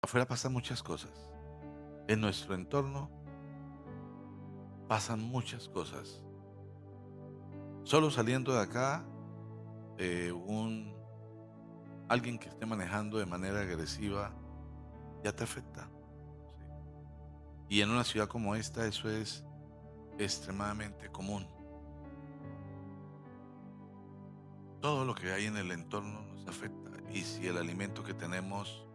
Afuera pasan muchas cosas. En nuestro entorno pasan muchas cosas. Solo saliendo de acá, un alguien que esté manejando de manera agresiva ya te afecta. ¿Sí? Y en una ciudad como esta eso es extremadamente común. Todo lo que hay en el entorno nos afecta. Y si el alimento que tenemos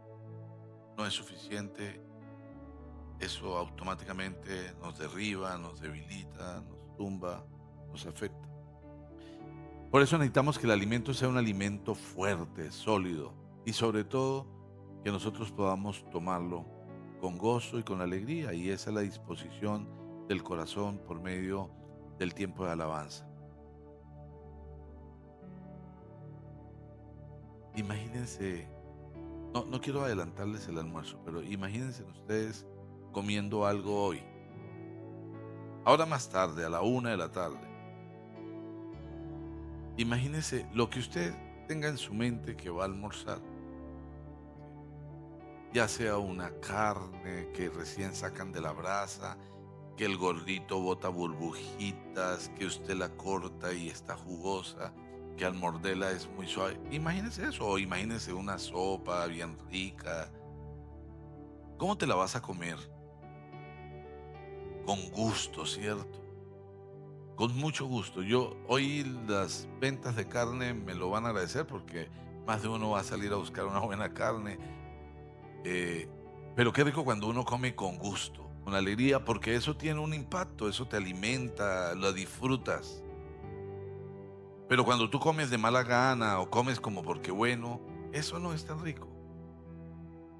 no es suficiente, eso automáticamente nos derriba, nos debilita, nos tumba, nos afecta. Por eso necesitamos que el alimento sea un alimento fuerte, sólido y sobre todo que nosotros podamos tomarlo con gozo y con alegría, y esa es la disposición del corazón por medio del tiempo de alabanza. Imagínense, no quiero adelantarles el almuerzo, pero imagínense ustedes comiendo algo hoy, ahora más tarde, a la 1 de la tarde. Imagínense lo que usted tenga en su mente que va a almorzar, ya sea una carne que recién sacan de la brasa, que el gordito bota burbujitas, que usted la corta y está jugosa, que al morderla es muy suave. Imagínese eso, o imagínese una sopa bien rica. ¿Cómo te la vas a comer? Con gusto, ¿cierto? Con mucho gusto. Yo hoy las ventas de carne me lo van a agradecer porque más de uno va a salir a buscar una buena carne. Eh, pero qué rico cuando uno come con gusto, con alegría, porque eso tiene un impacto, eso te alimenta, lo disfrutas. Pero cuando tú comes de mala gana o comes como porque bueno, eso no es tan rico.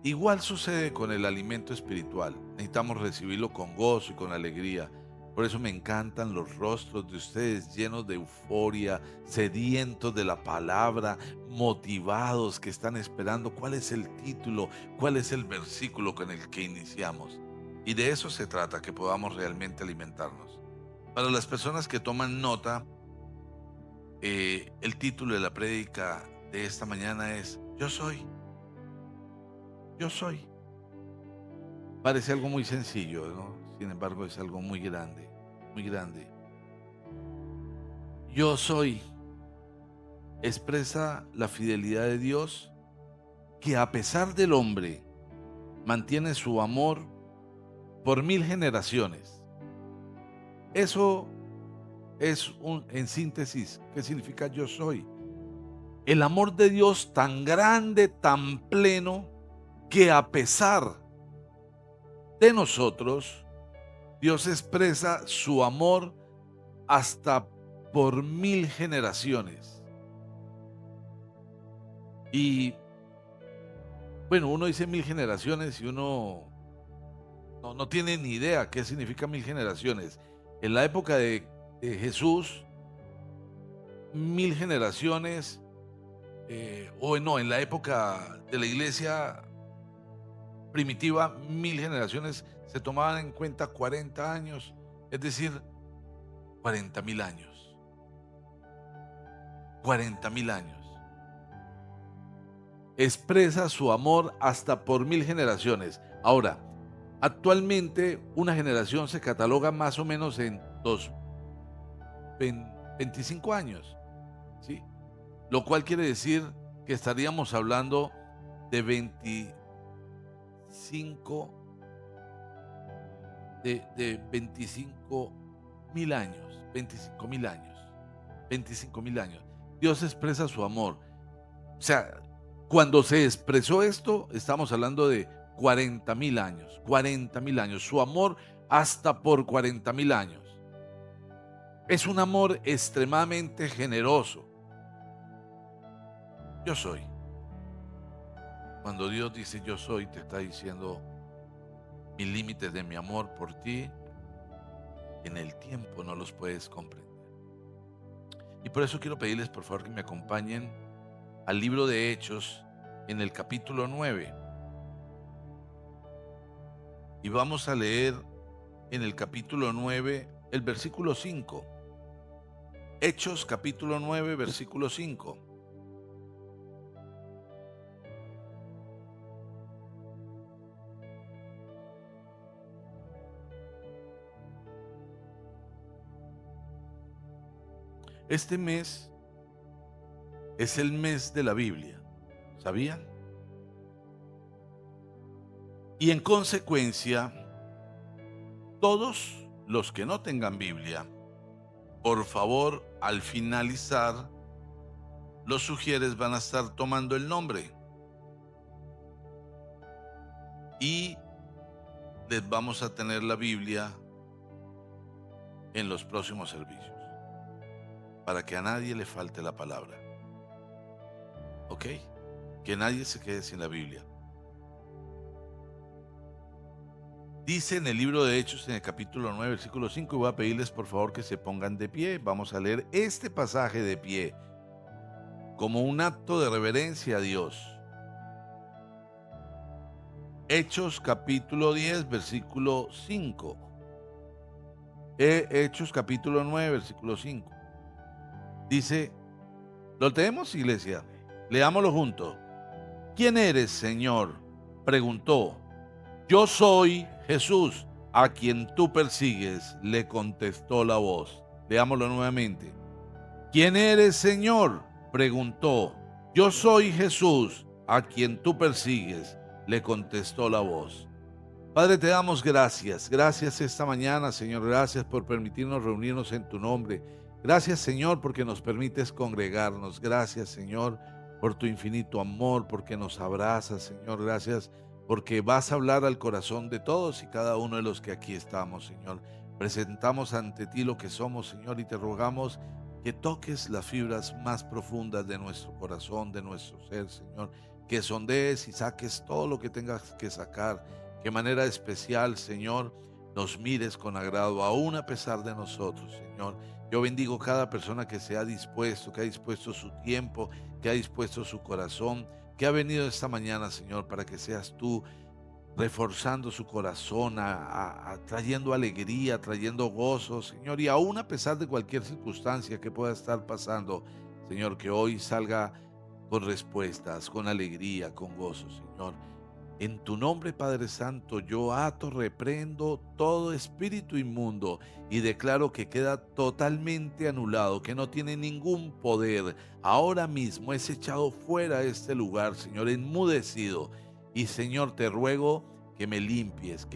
Igual sucede con el alimento espiritual. Necesitamos recibirlo con gozo y con alegría. Por eso me encantan los rostros de ustedes llenos de euforia, sedientos de la palabra, motivados, que están esperando cuál es el título, cuál es el versículo con el que iniciamos. Y de eso se trata, que podamos realmente alimentarnos. Para las personas que toman nota, el título de la prédica de esta mañana es Yo soy, yo soy. Parece algo muy sencillo, ¿no? Sin embargo, es algo muy grande, muy grande. Yo soy expresa la fidelidad de Dios que a pesar del hombre mantiene su amor por 1000 generaciones. Eso es en síntesis, ¿qué significa yo soy? El amor de Dios tan grande, tan pleno, que a pesar de nosotros, Dios expresa su amor hasta por 1000 generaciones. Y bueno, uno dice 1000 generaciones y uno no tiene ni idea qué significa 1000 generaciones. En la época de Jesús, 1000 generaciones, o no, en la época de la iglesia primitiva, 1000 generaciones se tomaban en cuenta 40 años, es decir, 40.000 años. 40.000 años. Expresa su amor hasta por 1000 generaciones. Ahora, actualmente una generación se cataloga más o menos en 25 años, ¿sí? Lo cual quiere decir que estaríamos hablando de 25, de 25.000 años, 25.000 años, 25.000 años. Dios expresa su amor. O sea, cuando se expresó esto, estamos hablando de 40.000 años, 40.000 años, su amor hasta por 40.000 años. Es un amor extremadamente generoso. Yo soy. Cuando Dios dice yo soy, te está diciendo mis límites de mi amor por ti, en el tiempo no los puedes comprender. Y por eso quiero pedirles por favor que me acompañen al libro de Hechos en el capítulo 9. Y vamos a leer en el capítulo 9 el versículo 5. Hechos capítulo 9, versículo 5. Este mes es el mes de la Biblia, ¿sabían? Y en consecuencia, todos los que no tengan Biblia, por favor, al finalizar, los sugieres van a estar tomando el nombre y les vamos a tener la Biblia en los próximos servicios, para que a nadie le falte la palabra. ¿Ok? Que nadie se quede sin la Biblia. Dice en el libro de Hechos, en el capítulo 9, versículo 5, y voy a pedirles por favor que se pongan de pie. Vamos a leer este pasaje de pie, como un acto de reverencia a Dios. Hechos capítulo 10, versículo 5. Hechos capítulo 9, versículo 5. Dice, ¿lo tenemos, iglesia? Leámoslo juntos. ¿Quién eres, Señor? Preguntó. Yo soy Jesús, a quien tú persigues, le contestó la voz. Leámoslo nuevamente. ¿Quién eres, Señor? Preguntó. Yo soy Jesús, a quien tú persigues, le contestó la voz. Padre, te damos gracias. Gracias esta mañana, Señor. Gracias por permitirnos reunirnos en tu nombre. Gracias, Señor, porque nos permites congregarnos. Gracias, Señor, por tu infinito amor, porque nos abrazas, Señor. Gracias porque vas a hablar al corazón de todos y cada uno de los que aquí estamos, Señor. Presentamos ante ti lo que somos, Señor, y te rogamos que toques las fibras más profundas de nuestro corazón, de nuestro ser, Señor. Que sondees y saques todo lo que tengas que sacar. Que manera especial, Señor, nos mires con agrado, aún a pesar de nosotros, Señor. Yo bendigo cada persona que se ha dispuesto, que ha dispuesto su tiempo, que ha dispuesto su corazón, que ha venido esta mañana, Señor, para que seas tú reforzando su corazón, trayendo alegría, trayendo gozo, Señor, y aún a pesar de cualquier circunstancia que pueda estar pasando, Señor, que hoy salga con respuestas, con alegría, con gozo, Señor. En tu nombre, Padre Santo, yo ato, reprendo todo espíritu inmundo y declaro que queda totalmente anulado, que no tiene ningún poder. Ahora mismo es echado fuera de este lugar, Señor, enmudecido. Y Señor, te ruego que limpies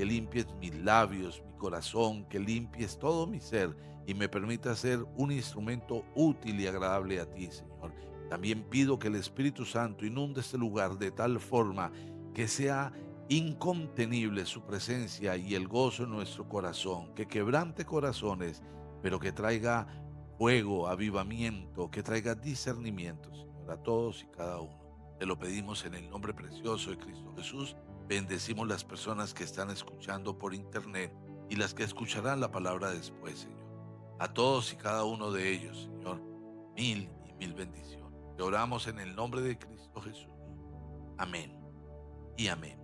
mis labios, mi corazón, que limpies todo mi ser y me permitas ser un instrumento útil y agradable a ti, Señor. También pido que el Espíritu Santo inunde este lugar de tal forma que sea incontenible su presencia y el gozo en nuestro corazón, que quebrante corazones, pero que traiga fuego, avivamiento, que traiga discernimiento, Señor, a todos y cada uno. Te lo pedimos en el nombre precioso de Cristo Jesús. Bendecimos las personas que están escuchando por internet y las que escucharán la palabra después, Señor. A todos y cada uno de ellos, Señor, mil y mil bendiciones. Te oramos en el nombre de Cristo Jesús. Amén y amén.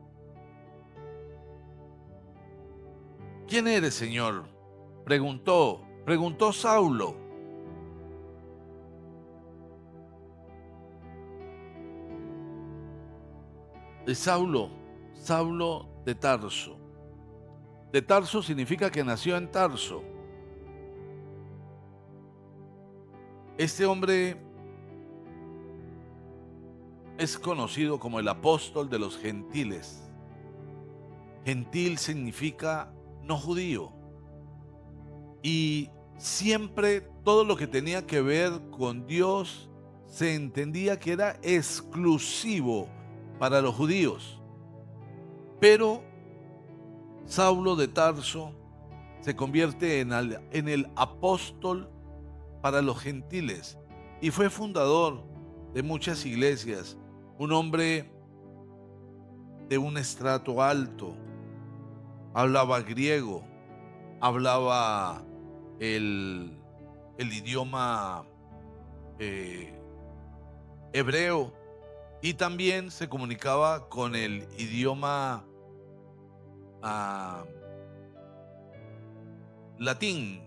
¿Quién eres, Señor? Preguntó Saulo. De Saulo de Tarso. De Tarso significa que nació en Tarso. Este hombre es conocido como el apóstol de los gentiles. Gentil significa no judío. Y siempre todo lo que tenía que ver con Dios se entendía que era exclusivo para los judíos. Pero Saulo de Tarso se convierte en el apóstol para los gentiles y fue fundador de muchas iglesias. Un hombre de un estrato alto, hablaba griego, hablaba el idioma hebreo y también se comunicaba con el idioma latín,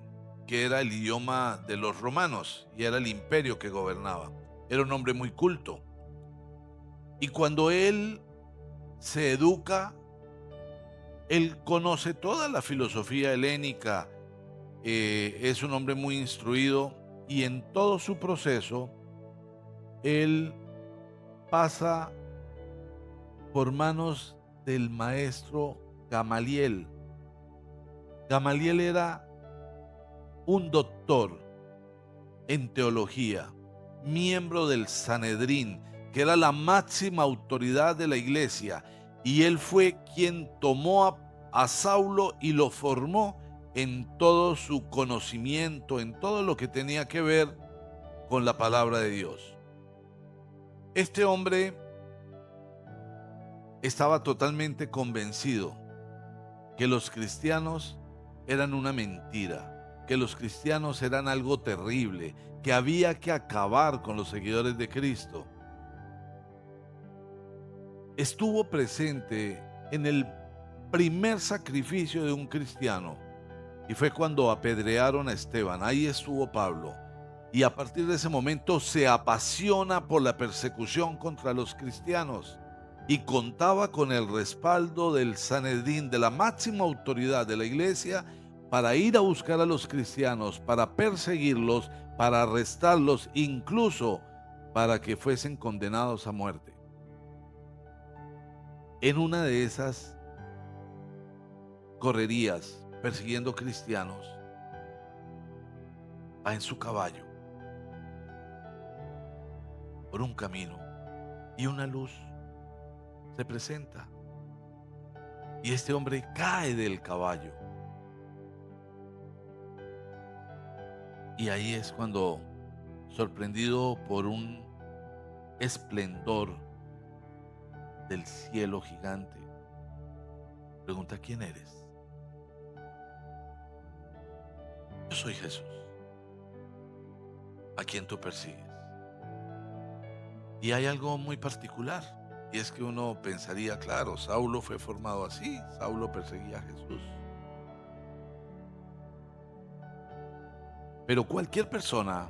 que era el idioma de los romanos y era el imperio que gobernaba. Era un hombre muy culto. Y cuando él se educa, él conoce toda la filosofía helénica, es un hombre muy instruido y en todo su proceso, él pasa por manos del maestro Gamaliel. Gamaliel era un doctor en teología, miembro del Sanedrín, que era la máxima autoridad de la iglesia, y él fue quien tomó a Saulo y lo formó en todo su conocimiento, en todo lo que tenía que ver con la palabra de Dios. Este hombre estaba totalmente convencido que los cristianos eran una mentira, que los cristianos eran algo terrible, que había que acabar con los seguidores de Cristo. Estuvo presente en el primer sacrificio de un cristiano y fue cuando apedrearon a Esteban. Ahí estuvo Pablo, y a partir de ese momento se apasiona por la persecución contra los cristianos y contaba con el respaldo del Sanedrín, de la máxima autoridad de la iglesia, para ir a buscar a los cristianos, para perseguirlos, para arrestarlos, incluso para que fuesen condenados a muerte. En una de esas correrías persiguiendo cristianos, va en su caballo por un camino y una luz se presenta y este hombre cae del caballo. Y ahí es cuando, sorprendido por un esplendor del cielo gigante, pregunta: ¿quién eres? Yo soy Jesús, a quien tú persigues. Y hay algo muy particular, y es que uno pensaría, claro, Saulo fue formado así, Saulo perseguía a Jesús. Pero cualquier persona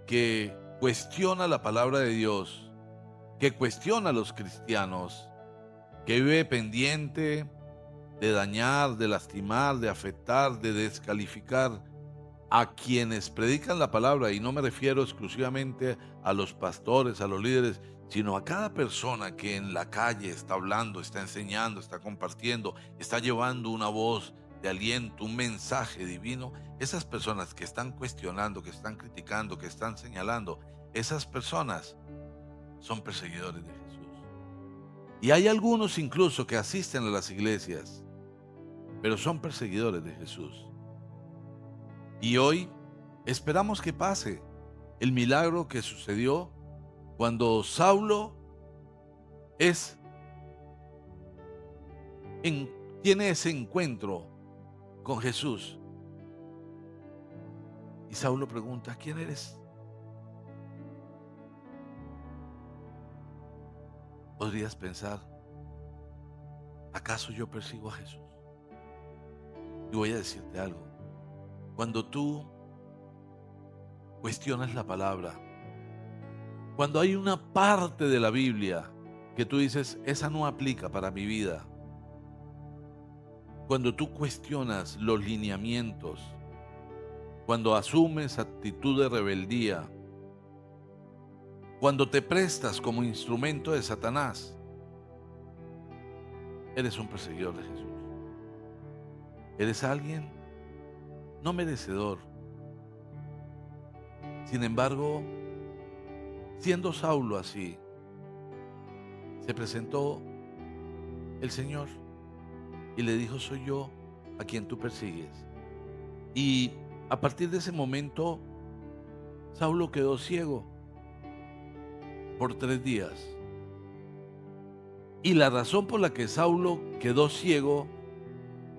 que cuestiona la palabra de Dios, que cuestiona a los cristianos, que vive pendiente de dañar, de lastimar, de afectar, de descalificar a quienes predican la palabra, y no me refiero exclusivamente a los pastores, a los líderes, sino a cada persona que en la calle está hablando, está enseñando, está compartiendo, está llevando una voz de aliento, un mensaje divino. Esas personas que están cuestionando, que están criticando, que están señalando, esas personas son perseguidores de Jesús. Y hay algunos incluso que asisten a las iglesias, pero son perseguidores de Jesús. Y hoy esperamos que pase el milagro que sucedió cuando Saulo tiene ese encuentro con Jesús. Y Saulo pregunta: ¿quién eres? Podrías pensar: ¿acaso yo persigo a Jesús? Y voy a decirte algo: cuando tú cuestionas la palabra, cuando hay una parte de la Biblia que tú dices, esa no aplica para mi vida, cuando tú cuestionas los lineamientos, cuando asumes actitud de rebeldía, cuando te prestas como instrumento de Satanás, eres un perseguidor de Jesús. Eres alguien no merecedor. Sin embargo, siendo Saulo así, se presentó el Señor y le dijo: soy yo a quien tú persigues. Y a partir de ese momento, Saulo quedó ciego por 3 días. Y la razón por la que Saulo quedó ciego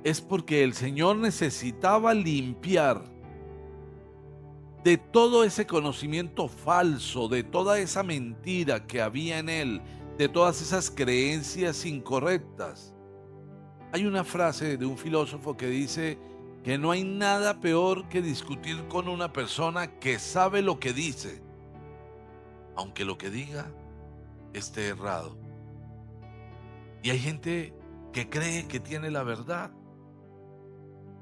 es porque el Señor necesitaba limpiar de todo ese conocimiento falso, de toda esa mentira que había en él, de todas esas creencias incorrectas. Hay una frase de un filósofo que dice que no hay nada peor que discutir con una persona que sabe lo que dice, aunque lo que diga esté errado. Y hay gente que cree que tiene la verdad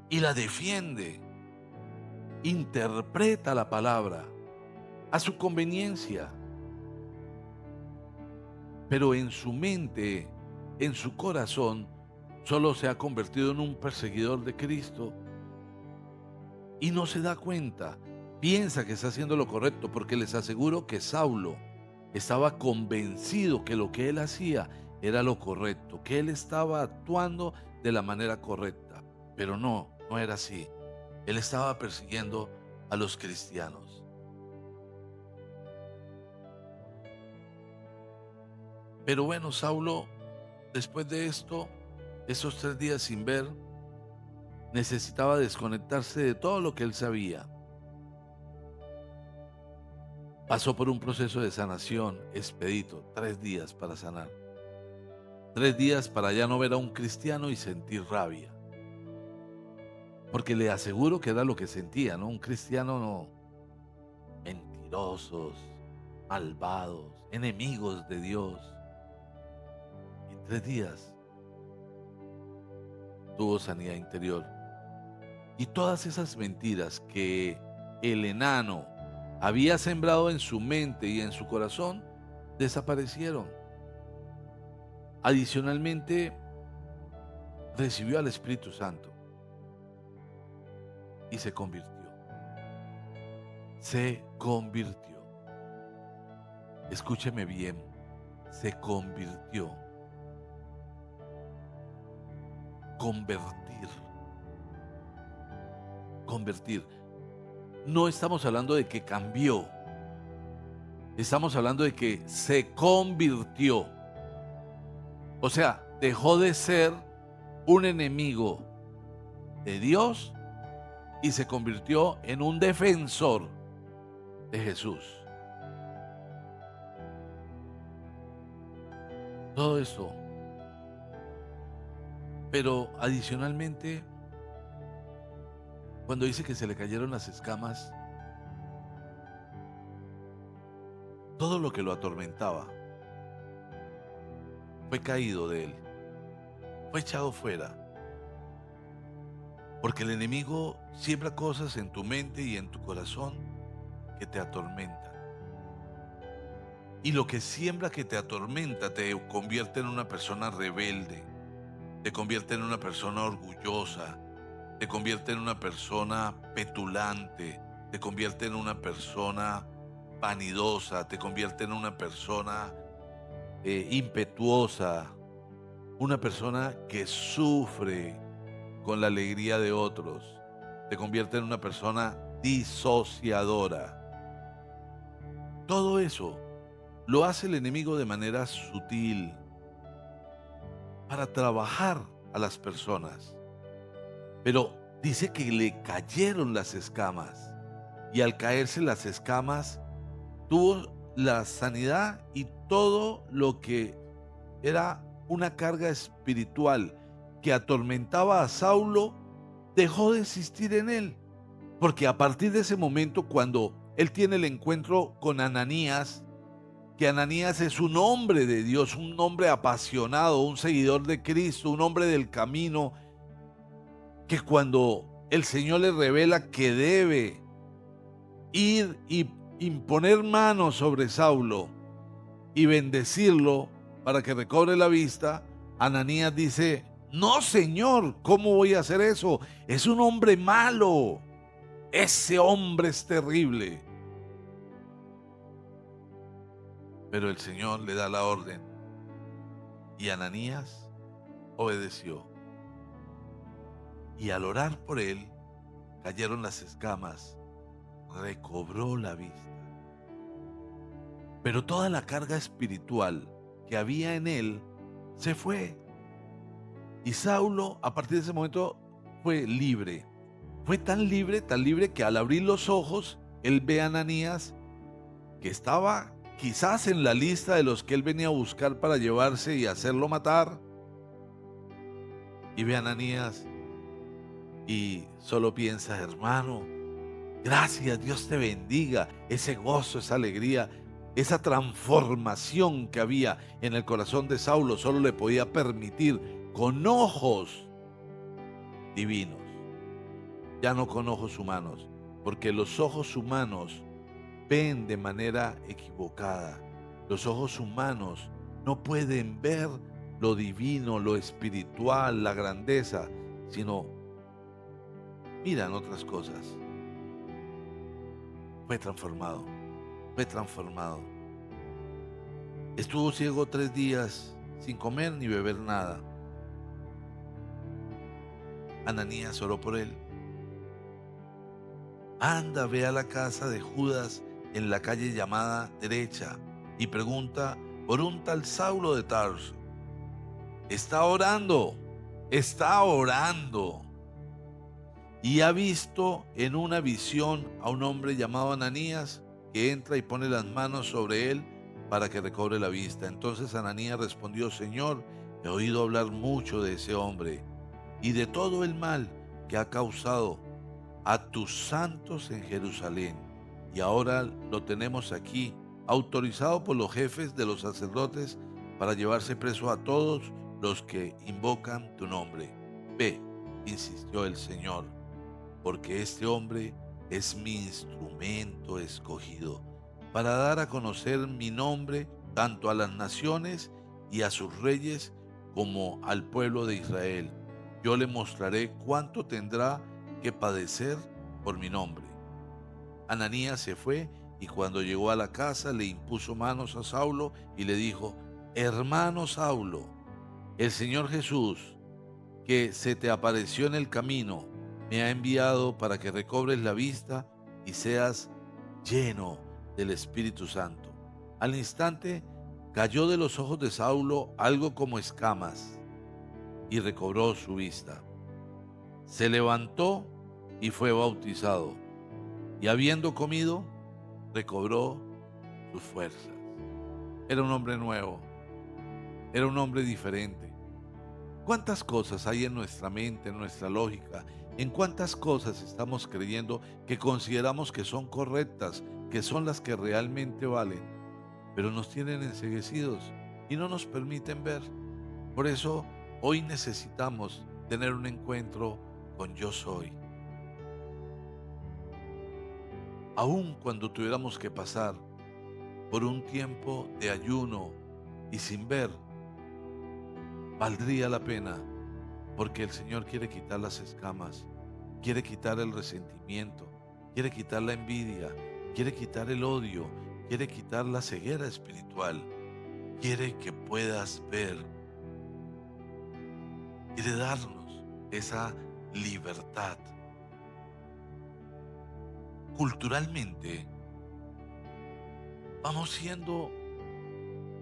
y la defiende. interpreta la palabra a su conveniencia, pero en su mente, en su corazón, solo se ha convertido en un perseguidor de Cristo y no se da cuenta. Piensa que está haciendo lo correcto, porque les aseguro que Saulo estaba convencido que lo que él hacía era lo correcto, que él estaba actuando de la manera correcta, pero no era así. Él estaba persiguiendo a los cristianos. Pero bueno, Saulo, después de esto, esos 3 días sin ver, necesitaba desconectarse de todo lo que él sabía. Pasó por un proceso de sanación expedito, 3 días para sanar. 3 días para ya no ver a un cristiano y sentir rabia. Porque le aseguro que era lo que sentía, ¿no? Un cristiano no, mentirosos, malvados, enemigos de Dios. En 3 días tuvo sanidad interior. Y todas esas mentiras que el enano había sembrado en su mente y en su corazón desaparecieron. Adicionalmente, recibió al Espíritu Santo y se convirtió. Se convirtió. Escúcheme bien, se convirtió. Convertir. Convertir. No estamos hablando de que cambió. Estamos hablando de que se convirtió. O sea, dejó de ser un enemigo de Dios y se convirtió en un defensor de Jesús. Todo esto. Pero adicionalmente, cuando dice que se le cayeron las escamas, todo lo que lo atormentaba fue caído de él, fue echado fuera. Porque el enemigo siembra cosas en tu mente y en tu corazón que te atormentan. Y lo que siembra que te atormenta te convierte en una persona rebelde, te convierte en una persona orgullosa, te convierte en una persona petulante, te convierte en una persona vanidosa, te convierte en una persona impetuosa, una persona que sufre con la alegría de otros, te convierte en una persona disociadora. Todo eso lo hace el enemigo de manera sutil para trabajar a las personas. Pero dice que le cayeron las escamas y al caerse las escamas tuvo la sanidad y todo lo que era una carga espiritual que atormentaba a Saulo dejó de existir en él. Porque a partir de ese momento, cuando él tiene el encuentro con Ananías, que Ananías es un hombre de Dios, un hombre apasionado, un seguidor de Cristo, un hombre del camino, que cuando el Señor le revela que debe ir y imponer manos sobre Saulo y bendecirlo para que recobre la vista, Ananías dice: no, Señor, ¿cómo voy a hacer eso? Es un hombre malo. Ese hombre es terrible. Pero el Señor le da la orden y Ananías obedeció. Y al orar por él, cayeron las escamas, recobró la vista. Pero toda la carga espiritual que había en él se fue. Y Saulo, a partir de ese momento, fue libre. Fue tan libre que al abrir los ojos, él ve a Ananías, que estaba quizás en la lista de los que él venía a buscar para llevarse y hacerlo matar. Y ve a Ananías y solo piensa: hermano, gracias, Dios te bendiga. Ese gozo, esa alegría, esa transformación que había en el corazón de Saulo solo le podía permitir con ojos divinos, ya no con ojos humanos, porque los ojos humanos ven de manera equivocada. Los ojos humanos no pueden ver lo divino, lo espiritual, la grandeza, sino miran otras cosas. Fue transformado, fue transformado. Estuvo ciego 3 días sin comer ni beber nada. Ananías oró por él. Anda, ve a la casa de Judas en la calle llamada derecha y pregunta por un tal Saulo de Tarso. Está orando, está orando. Y ha visto en una visión a un hombre llamado Ananías que entra y pone las manos sobre él para que recobre la vista. Entonces Ananías respondió: Señor, he oído hablar mucho de ese hombre y de todo el mal que ha causado a tus santos en Jerusalén. Y ahora lo tenemos aquí, autorizado por los jefes de los sacerdotes para llevarse preso a todos los que invocan tu nombre. Ve, insistió el Señor, porque este hombre es mi instrumento escogido para dar a conocer mi nombre tanto a las naciones y a sus reyes como al pueblo de Israel. Yo le mostraré cuánto tendrá que padecer por mi nombre. Ananías se fue y cuando llegó a la casa le impuso manos a Saulo y le dijo: Hermano Saulo, el Señor Jesús, que se te apareció en el camino, me ha enviado para que recobres la vista y seas lleno del Espíritu Santo. Al instante cayó de los ojos de Saulo algo como escamas y recobró su vista. Se levantó y fue bautizado, y habiendo comido, recobró sus fuerzas. Era un hombre nuevo, era un hombre diferente. ¿Cuántas cosas hay en nuestra mente, en nuestra lógica? ¿En cuántas cosas estamos creyendo que consideramos que son correctas, que son las que realmente valen, pero nos tienen enceguecidos y no nos permiten ver? Por eso hoy necesitamos tener un encuentro con Yo Soy. Aun cuando tuviéramos que pasar por un tiempo de ayuno y sin ver, valdría la pena, porque el Señor quiere quitar las escamas, quiere quitar el resentimiento, quiere quitar la envidia, quiere quitar el odio, quiere quitar la ceguera espiritual, quiere que puedas ver, quiere darnos esa libertad. Culturalmente vamos siendo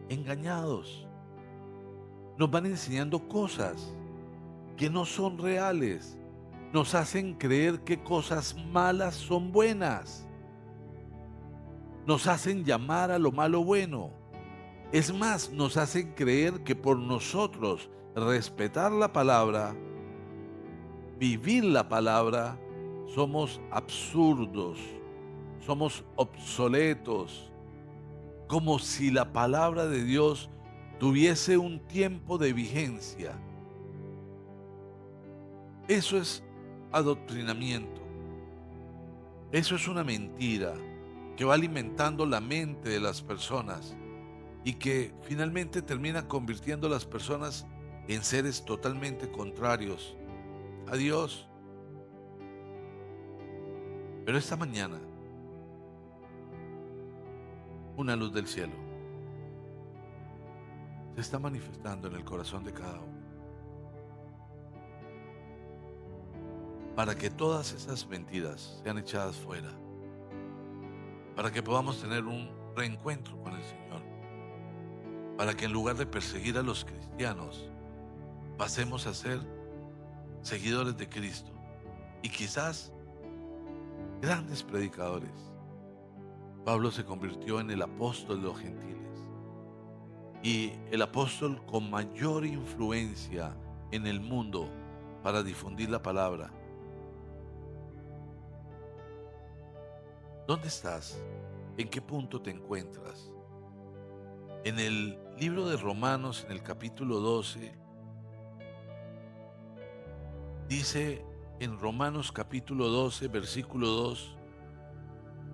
engañados, nos van enseñando cosas que no son reales, nos hacen creer que cosas malas son buenas, nos hacen llamar a lo malo bueno. Es más, nos hacen creer que por nosotros respetar la palabra, vivir la palabra, somos absurdos, somos obsoletos, como si la palabra de Dios tuviese un tiempo de vigencia. Eso es adoctrinamiento. Eso es una mentira que va alimentando la mente de las personas y que finalmente termina convirtiendo a las personas en seres totalmente contrarios a Dios. Pero esta mañana, una luz del cielo se está manifestando en el corazón de cada uno, para que todas esas mentiras sean echadas fuera, para que podamos tener un reencuentro con el Señor, para que en lugar de perseguir a los cristianos, pasemos a ser seguidores de Cristo y quizás grandes predicadores. Pablo se convirtió en el apóstol de los gentiles y el apóstol con mayor influencia en el mundo para difundir la palabra. ¿Dónde estás? ¿En qué punto te encuentras? En el libro de Romanos, en el capítulo 12, dice en Romanos capítulo 12, versículo 2,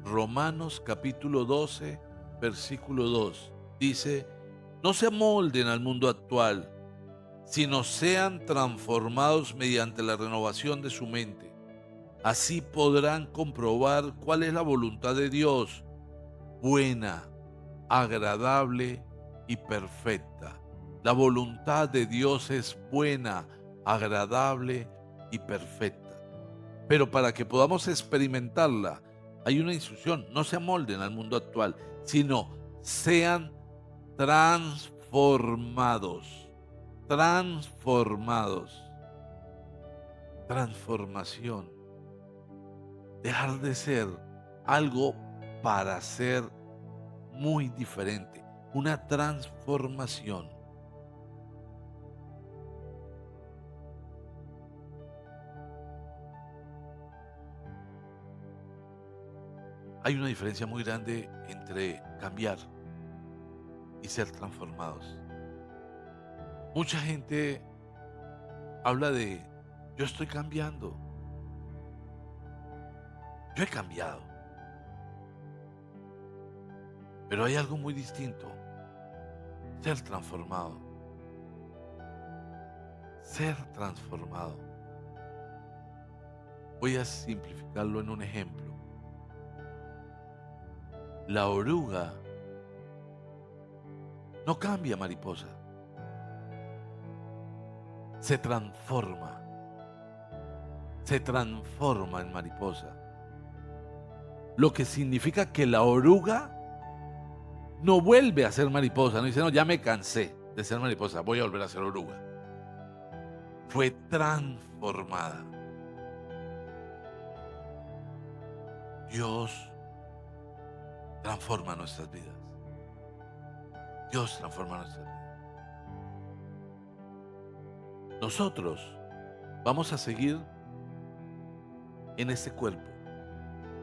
Romanos capítulo 12, versículo 2. Dice, no se amolden al mundo actual, sino sean transformados mediante la renovación de su mente. Así podrán comprobar cuál es la voluntad de Dios, buena, agradable y perfecta. La voluntad de Dios es buena, agradable y perfecta. Pero para que podamos experimentarla, hay una instrucción: no se amolden al mundo actual, sino sean transformados. Transformados. Transformación. Dejar de ser algo para ser muy diferente. Una transformación. Hay una diferencia muy grande entre cambiar y ser transformados. Mucha gente habla de yo estoy cambiando, yo he cambiado, pero hay algo muy distinto: ser transformado, ser transformado. Voy a simplificarlo en un ejemplo. La oruga no cambia, mariposa, se transforma en mariposa. Lo que significa que la oruga no vuelve a ser mariposa, no dice, no, ya me cansé de ser mariposa, voy a volver a ser oruga. Fue transformada. Dios transforma nuestras vidas. Dios transforma nuestras vidas. Nosotros vamos a seguir en este cuerpo,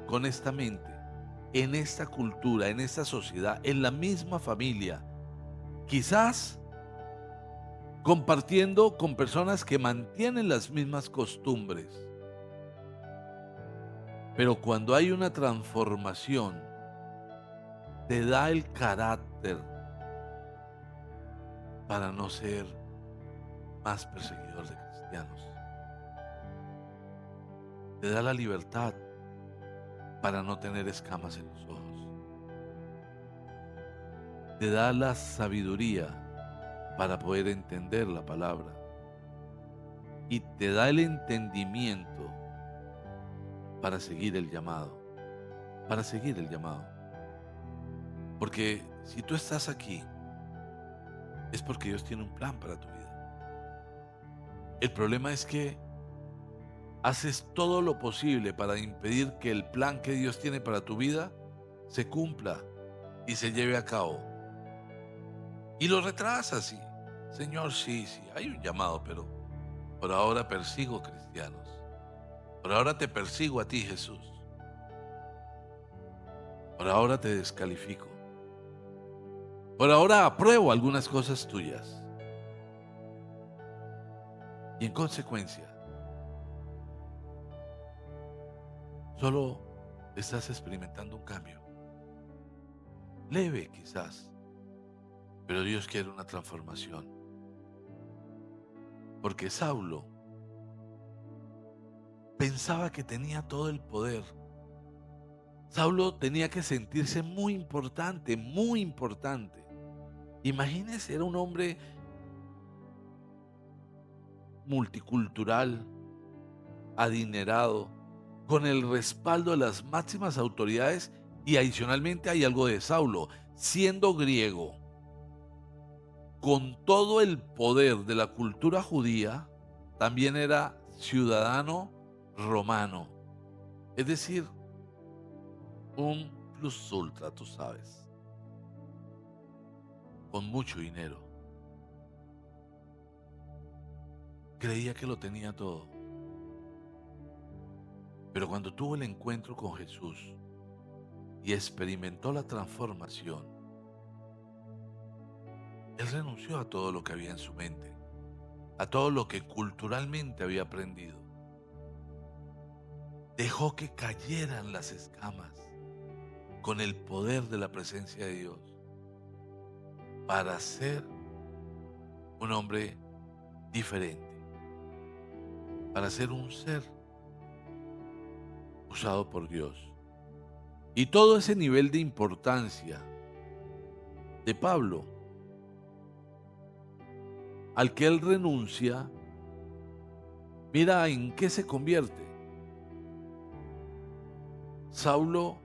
con esta mente, en esta cultura, en esta sociedad, en la misma familia, quizás compartiendo con personas que mantienen las mismas costumbres. Pero cuando hay una transformación, te da el carácter para no ser más perseguidor de cristianos. Te da la libertad para no tener escamas en los ojos. Te da la sabiduría para poder entender la palabra. Y te da el entendimiento para seguir el llamado. Para seguir el llamado. Porque si tú estás aquí, es porque Dios tiene un plan para tu vida. El problema es que haces todo lo posible para impedir que el plan que Dios tiene para tu vida se cumpla y se lleve a cabo. Y lo retrasas. Señor, sí, hay un llamado, pero por ahora persigo cristianos. Por ahora te persigo a ti, Jesús. Por ahora te descalifico. Por ahora apruebo algunas cosas tuyas. Y en consecuencia, solo estás experimentando un cambio. Leve quizás, pero Dios quiere una transformación. Porque Saulo pensaba que tenía todo el poder. Saulo tenía que sentirse muy importante, muy importante. Imagínese, era un hombre multicultural, adinerado, con el respaldo de las máximas autoridades, y adicionalmente hay algo de Saulo, siendo griego, con todo el poder de la cultura judía, también era ciudadano romano. Es decir, un plus ultra, tú sabes, con mucho dinero. Creía que lo tenía todo. Pero cuando tuvo el encuentro con Jesús y experimentó la transformación, él renunció a todo lo que había en su mente, a todo lo que culturalmente había aprendido. Dejó que cayeran las escamas. con el poder de la presencia de Dios para ser un hombre diferente, para ser un ser usado por Dios. Y todo ese nivel de importancia de Pablo, al que él renuncia, mira en qué se convierte. Saulo,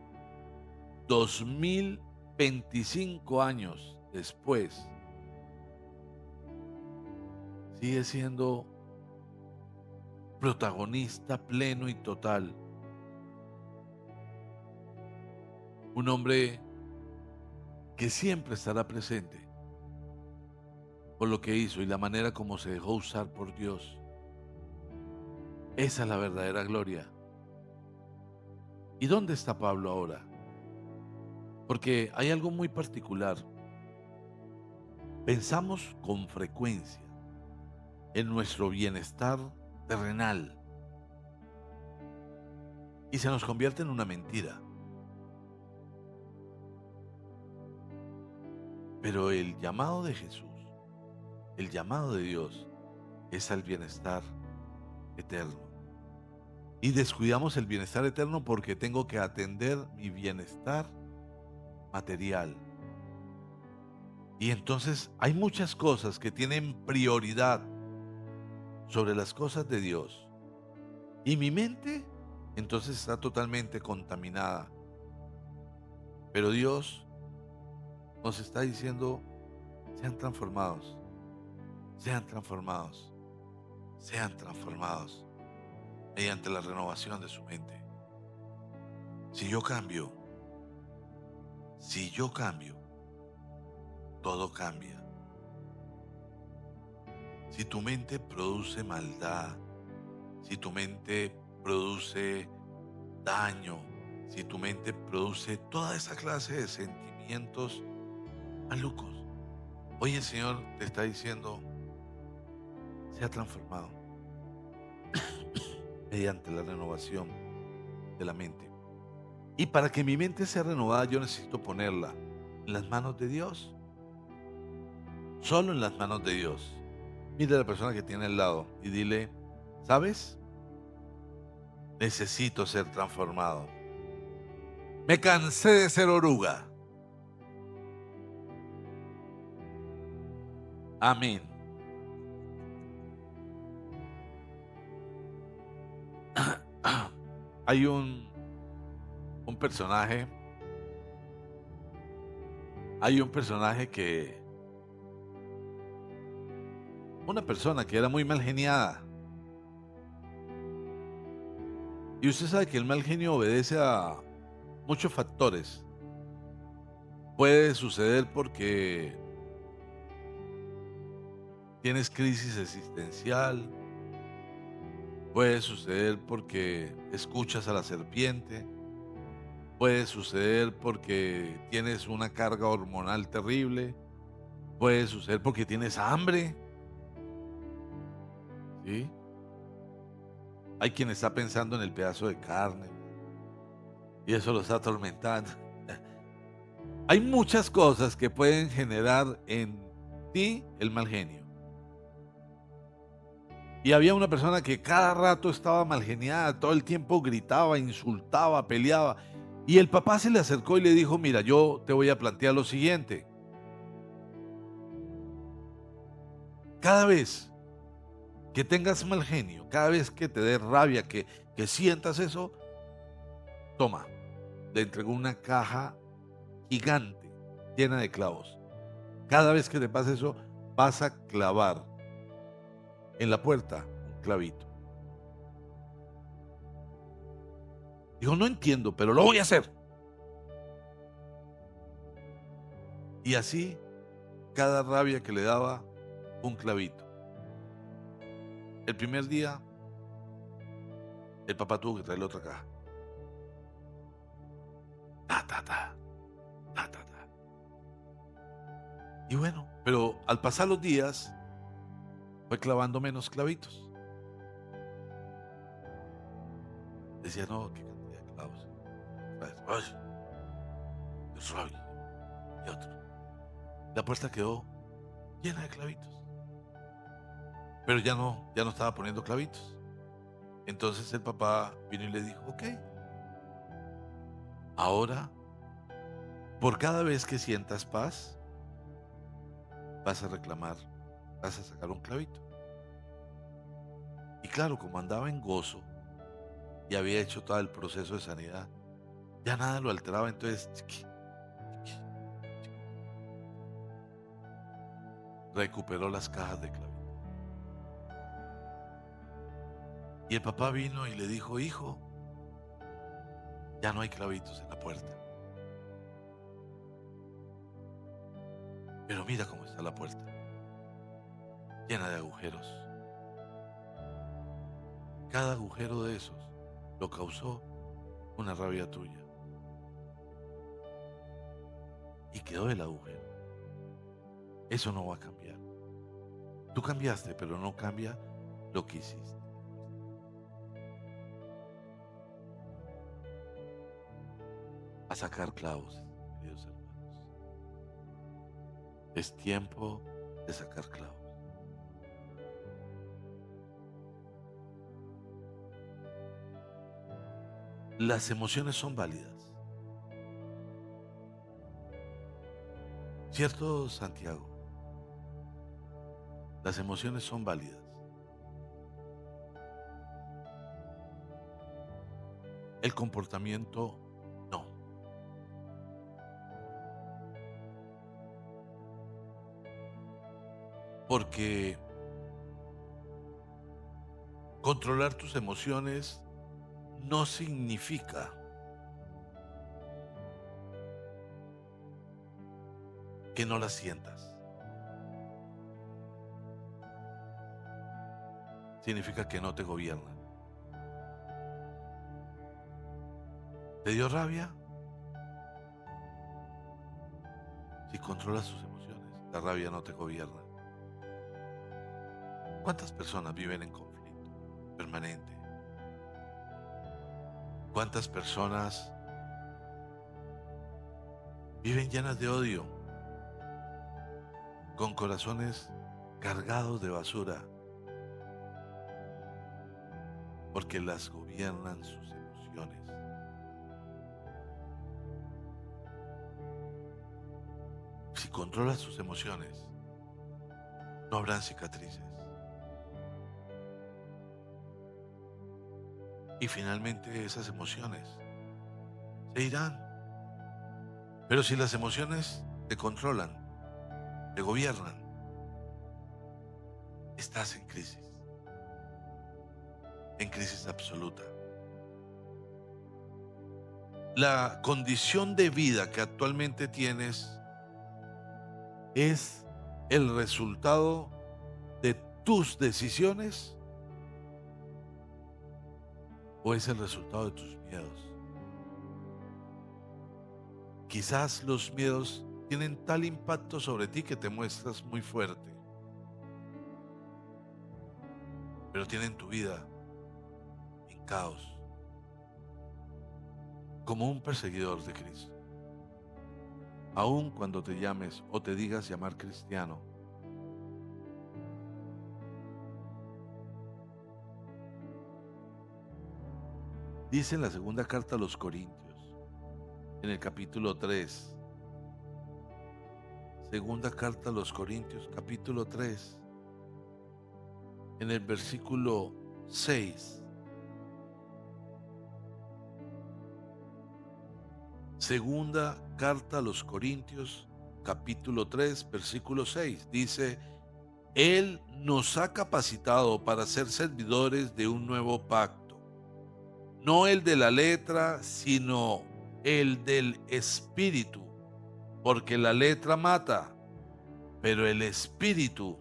2025 años después, sigue siendo protagonista pleno y total. Un hombre que siempre estará presente por lo que hizo y la manera como se dejó usar por Dios. Esa es la verdadera gloria. ¿Y dónde está Pablo ahora? Porque hay algo muy particular. Pensamos con frecuencia en nuestro bienestar terrenal y se nos convierte en una mentira. Pero el llamado de Jesús, el llamado de Dios, es al bienestar eterno. Y descuidamos el bienestar eterno porque tengo que atender mi bienestar material. Y entonces hay muchas cosas que tienen prioridad sobre las cosas de Dios. Y mi mente entonces está totalmente contaminada. Pero Dios nos está diciendo, sean transformados, sean transformados, sean transformados mediante la renovación de su mente. Si yo cambio, todo cambia. Si tu mente produce maldad, si tu mente produce daño, si tu mente produce toda esa clase de sentimientos malucos, hoy el Señor te está diciendo, sea transformado mediante la renovación de la mente. Y para que mi mente sea renovada, yo necesito ponerla en las manos de Dios. Solo en las manos de Dios. Mira a la persona que tiene al lado y dile, ¿sabes? Necesito ser transformado. Me cansé de ser oruga. Amén. Hay un personaje. Hay un personaje que... Una persona que era muy mal geniada. Y usted sabe que el mal genio obedece a muchos factores. Puede suceder porque tienes crisis existencial. Puede suceder porque escuchas a la serpiente. Puede suceder porque tienes una carga hormonal terrible. Puede suceder porque tienes hambre. ¿Sí? Hay quien está pensando en el pedazo de carne y eso lo está atormentando. Hay muchas cosas que pueden generar en ti el mal genio. Y había una persona que cada rato estaba mal geniada, todo el tiempo gritaba, insultaba, peleaba. Y el papá se le acercó y le dijo, mira, yo te voy a plantear lo siguiente. Cada vez que tengas mal genio, cada vez que te dé rabia, que sientas eso, toma, le entregó una caja gigante llena de clavos. Cada vez que te pase eso, vas a clavar en la puerta un clavito. Dijo, no entiendo, pero lo voy a hacer. Y así, cada rabia que le daba, un clavito. El primer día, el papá tuvo que traerle otra caja. Ta, ta, ta, ta, ta, ta. Y bueno, pero al pasar los días, fue clavando menos clavitos. Decía, no, qué cantidad de clavos. rabia y otro. La puerta quedó llena de clavitos, pero ya no estaba poniendo clavitos. Entonces el papá vino y le dijo, ok, ahora por cada vez que sientas paz, vas a reclamar, vas a sacar un clavito. Y claro, como andaba en gozo y había hecho todo el proceso de sanidad, ya nada lo alteraba, entonces recuperó las cajas de clavitos. Y el papá vino y le dijo, hijo, ya no hay clavitos en la puerta, pero mira cómo está la puerta, llena de agujeros. Cada agujero de esos lo causó una rabia tuya y quedó el agujero. Eso no va a cambiar. Tú cambiaste, pero no cambia lo que hiciste. A sacar clavos, queridos hermanos. Es tiempo de sacar clavos. Las emociones son válidas. ¿Cierto, Santiago? Las emociones son válidas. El comportamiento no. Porque controlar tus emociones no significa que no las sientas. Significa que no te gobiernan. ¿Te dio rabia? Si controlas tus emociones, la rabia no te gobierna. ¿Cuántas personas viven en conflicto permanente? ¿Cuántas personas viven llenas de odio, con corazones cargados de basura, porque las gobiernan sus emociones? Si controlas tus emociones, no habrán cicatrices. Y finalmente esas emociones se irán. Pero si las emociones te controlan, te gobiernan, estás en crisis absoluta. La condición de vida que actualmente tienes es el resultado de tus decisiones o es el resultado de tus miedos. Quizás los miedos tienen tal impacto sobre ti que te muestras muy fuerte, pero tienen tu vida en caos, como un perseguidor de Cristo. Aun cuando te llames o te digas llamar cristiano, dice en la segunda carta a los Corintios, en el capítulo 3, segunda carta a los Corintios, capítulo 3, en el versículo 6. Segunda carta a los Corintios, capítulo 3, versículo 6. Dice, Él nos ha capacitado para ser servidores de un nuevo pacto. No el de la letra, sino el del espíritu. Porque la letra mata, pero el espíritu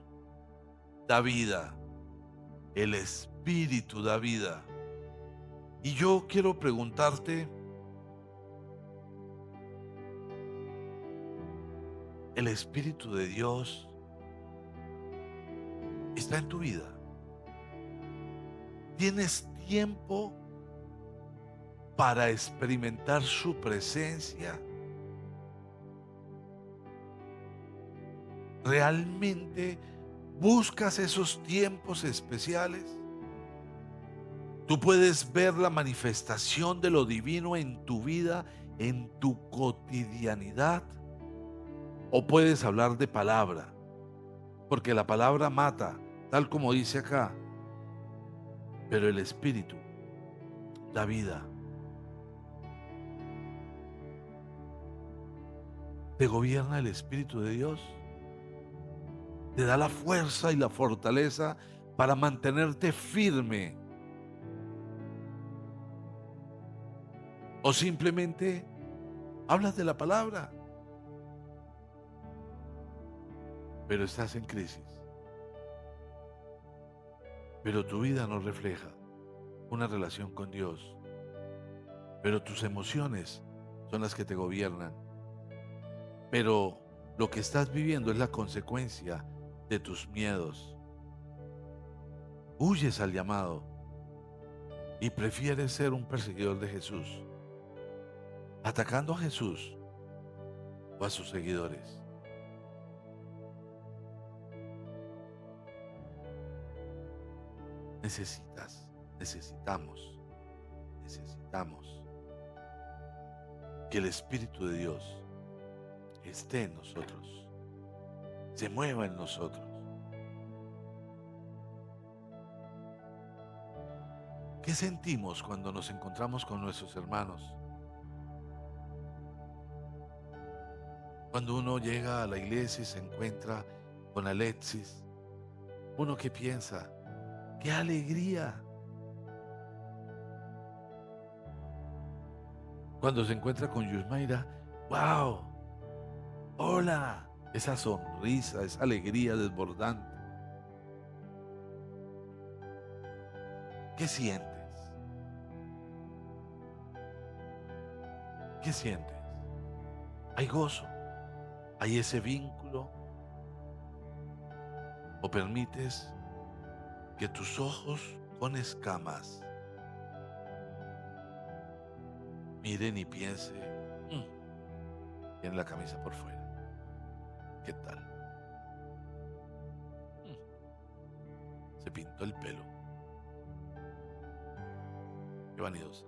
da vida. El espíritu da vida. Y yo quiero preguntarte, ¿el Espíritu de Dios está en tu vida? ¿Tienes tiempo para experimentar su presencia? ¿Realmente buscas esos tiempos especiales? Tú puedes ver la manifestación de lo divino en tu vida, en tu cotidianidad, o puedes hablar de palabra, porque la palabra mata, tal como dice acá, pero el Espíritu da vida. ¿Te gobierna el Espíritu de Dios? ¿Te da la fuerza y la fortaleza para mantenerte firme? ¿O simplemente hablas de la palabra, pero estás en crisis? Pero tu vida no refleja una relación con Dios, pero tus emociones son las que te gobiernan. Pero lo que estás viviendo es la consecuencia de tus miedos. Huyes al llamado y prefieres ser un perseguidor de Jesús, atacando a Jesús o a sus seguidores. Necesitamos que el Espíritu de Dios esté en nosotros, se mueva en nosotros. ¿Qué sentimos cuando nos encontramos con nuestros hermanos? Cuando uno llega a la iglesia y se encuentra con Alexis, uno que piensa, ¡qué alegría! Cuando se encuentra con Yusmaira, ¡wow! ¡Hola! Esa sonrisa, esa alegría desbordante. ¿Qué sientes? ¿Qué sientes? ¿Hay gozo? ¿Hay ese vínculo? ¿O permites que tus ojos con escamas miren y piensen, tiene la camisa por fuera? ¿Qué tal? Se pintó el pelo. Qué vanidosa.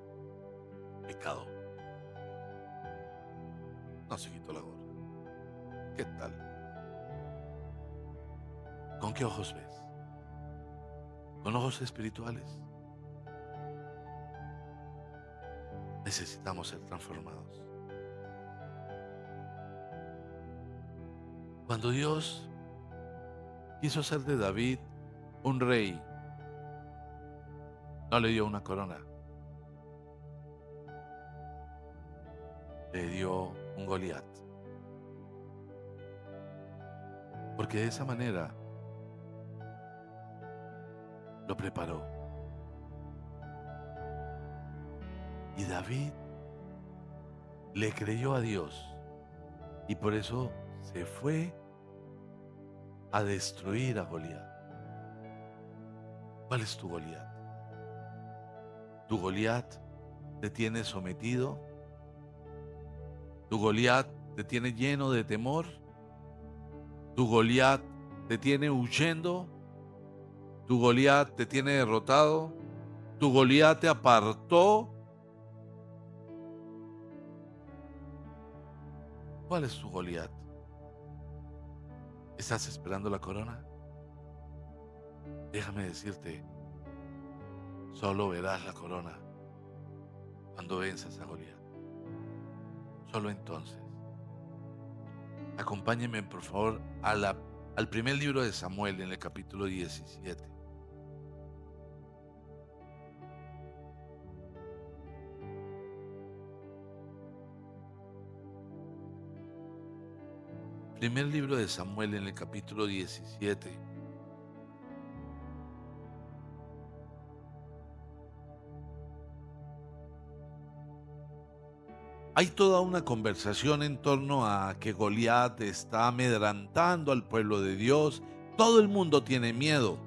Pecado. No se quitó la gorra. ¿Qué tal? ¿Con qué ojos ves? ¿Con ojos espirituales? Necesitamos ser transformados. Cuando Dios quiso hacer de David un rey, no le dio una corona, le dio un Goliat. Porque de esa manera lo preparó. Y David le creyó a Dios y por eso se fue a destruir a Goliat. ¿Cuál es tu Goliat? ¿Tu Goliat te tiene sometido? ¿Tu Goliat te tiene lleno de temor? ¿Tu Goliat te tiene huyendo? ¿Tu Goliat te tiene derrotado? ¿Tu Goliat te apartó? ¿Cuál es tu Goliat? ¿Estás esperando la corona? Déjame decirte, solo verás la corona cuando venzas a Goliat. Solo entonces. Acompáñenme por favor al primer libro de Samuel en el capítulo 17. Primer libro de Samuel en el capítulo 17. Hay toda una conversación en torno a que Goliat está amedrantando al pueblo de Dios. Todo el mundo tiene miedo.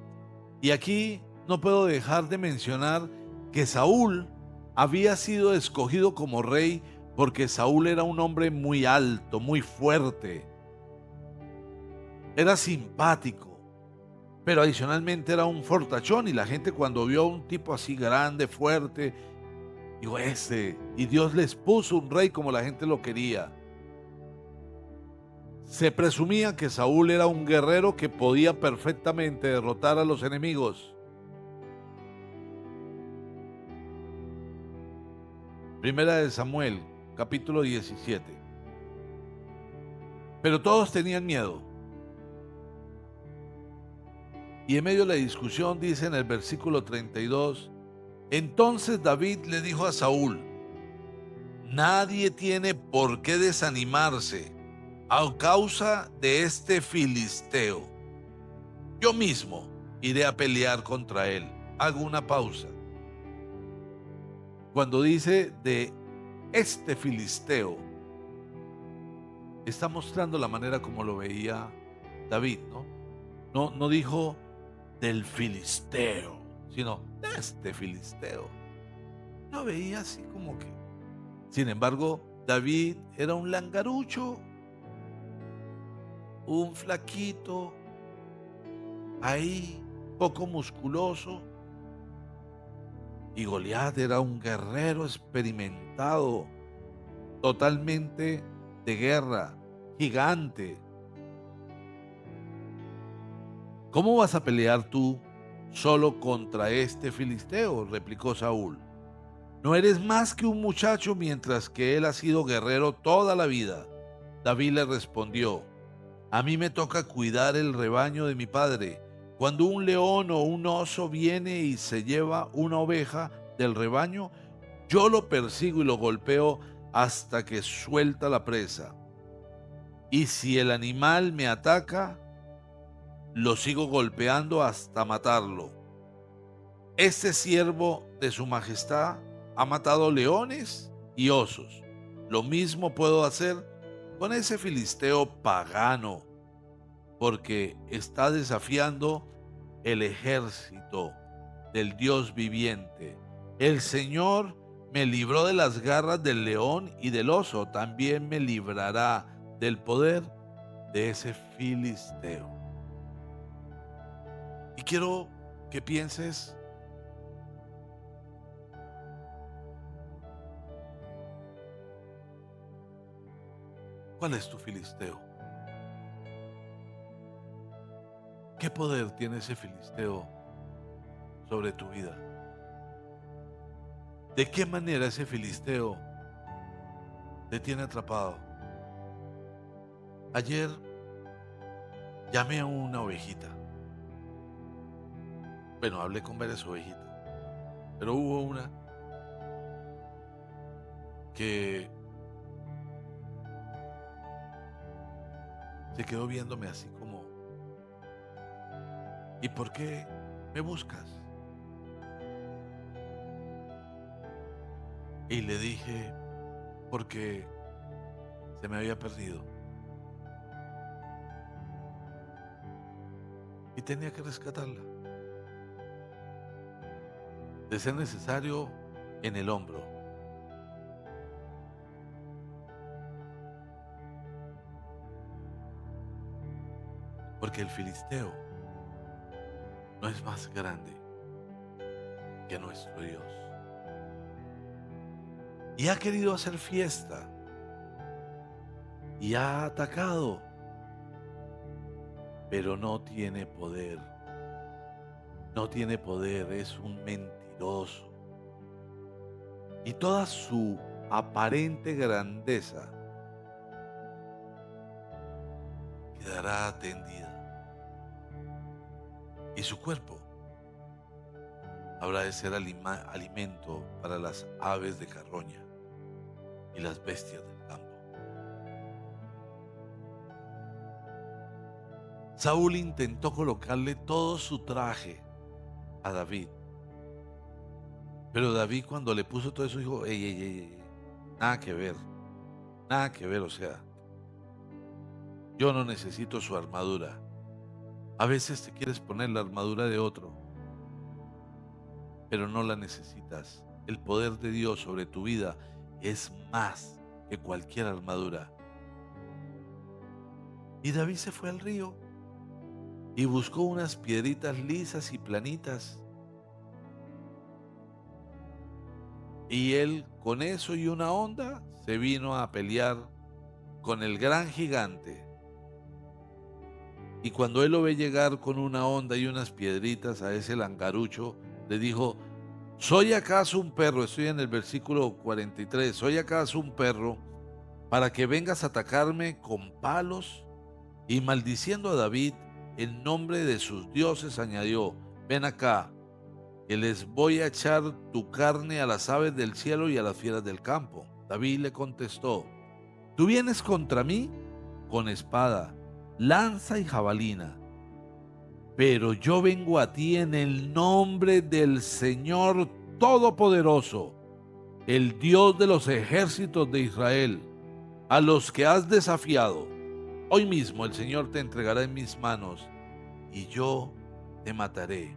Y aquí no puedo dejar de mencionar que Saúl había sido escogido como rey porque Saúl era un hombre muy alto, muy fuerte. era simpático, pero adicionalmente era un fortachón y la gente cuando vio a un tipo así grande, fuerte, dijo, y Dios les puso un rey como la gente lo quería. Se presumía que Saúl era un guerrero que podía perfectamente derrotar a los enemigos. Primera de Samuel, capítulo 17. Pero todos tenían miedo. Y en medio de la discusión dice en el versículo 32, entonces David le dijo a Saúl, nadie tiene por qué desanimarse a causa de este filisteo. Yo mismo iré a pelear contra él. Hago una pausa. Cuando dice de este filisteo, está mostrando la manera como lo veía David, ¿no? No dijo del filisteo, sino de este filisteo. Lo veía así como que. Sin embargo, David era un langarucho, un flaquito, ahí, poco musculoso. Y Goliat era un guerrero experimentado, totalmente de guerra, gigante. ¿Cómo vas a pelear tú solo contra este filisteo?, replicó Saúl. No eres más que un muchacho mientras que él ha sido guerrero toda la vida. David le respondió, a mí me toca cuidar el rebaño de mi padre. Cuando un león o un oso viene y se lleva una oveja del rebaño, yo lo persigo y lo golpeo hasta que suelta la presa. Y si el animal me ataca, lo sigo golpeando hasta matarlo. Este siervo de su majestad ha matado leones y osos. Lo mismo puedo hacer con ese filisteo pagano, porque está desafiando el ejército del Dios viviente. El Señor me libró de las garras del león y del oso, también me librará del poder de ese filisteo. Y quiero que pienses, ¿cuál es tu filisteo? ¿Qué poder tiene ese filisteo sobre tu vida? ¿De qué manera ese filisteo te tiene atrapado? Ayer llamé a una ovejita. Bueno, hablé con varias ovejitas, pero hubo una que se quedó viéndome así como, ¿y por qué me buscas? Y le dije, porque se me había perdido y tenía que rescatarla. De ser necesario, en el hombro. Porque el filisteo no es más grande que nuestro Dios. Y ha querido hacer fiesta y ha atacado, pero no tiene poder. No tiene poder, es un mentiroso. Y toda su aparente grandeza quedará atendida. Y su cuerpo habrá de ser alimento para las aves de carroña y las bestias del campo. Saúl intentó colocarle todo su traje a David, pero David, cuando le puso todo eso, dijo, ey, ey, ey, ey, nada que ver, o sea, yo no necesito su armadura. A veces te quieres poner la armadura de otro, pero no la necesitas. El poder de Dios sobre tu vida es más que cualquier armadura. Y David se fue al río y buscó unas piedritas lisas y planitas, y él con eso y una honda se vino a pelear con el gran gigante. Y cuando él lo ve llegar con una honda y unas piedritas a ese langarucho, le dijo: ¿soy acaso un perro? Estoy en el versículo 43. ¿Soy acaso un perro para que vengas a atacarme con palos? Y maldiciendo a David en nombre de sus dioses, añadió: ven acá, que les voy a echar tu carne a las aves del cielo y a las fieras del campo. David le contestó: tú vienes contra mí con espada, lanza y jabalina, pero yo vengo a ti en el nombre del Señor Todopoderoso, el Dios de los ejércitos de Israel, a los que has desafiado. Hoy mismo el Señor te entregará en mis manos, y yo te mataré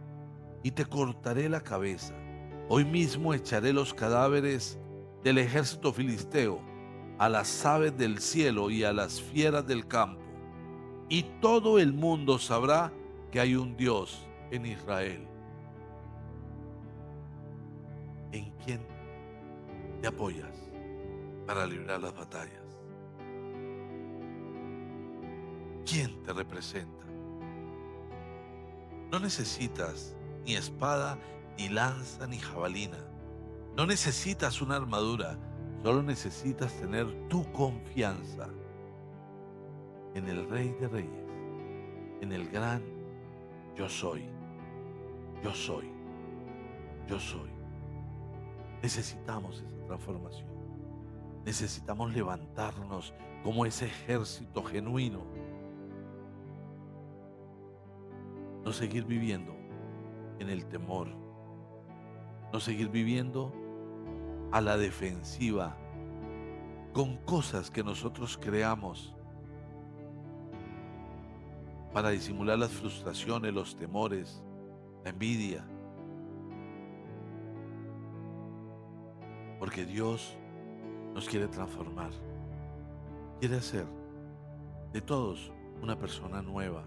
y te cortaré la cabeza. Hoy mismo echaré los cadáveres del ejército filisteo a las aves del cielo y a las fieras del campo, y todo el mundo sabrá que hay un Dios en Israel. ¿En quién te apoyas para librar las batallas? ¿Quién te representa? No necesitas ni espada, ni lanza, ni jabalina. No necesitas una armadura. Solo necesitas tener tu confianza en el Rey de Reyes, en el gran yo soy, yo soy, yo soy. Necesitamos esa transformación. Necesitamos levantarnos como ese ejército genuino. No seguir viviendo en el temor. No seguir viviendo a la defensiva con cosas que nosotros creamos para disimular las frustraciones, los temores, la envidia. Porque Dios nos quiere transformar. Quiere hacer de todos una persona nueva,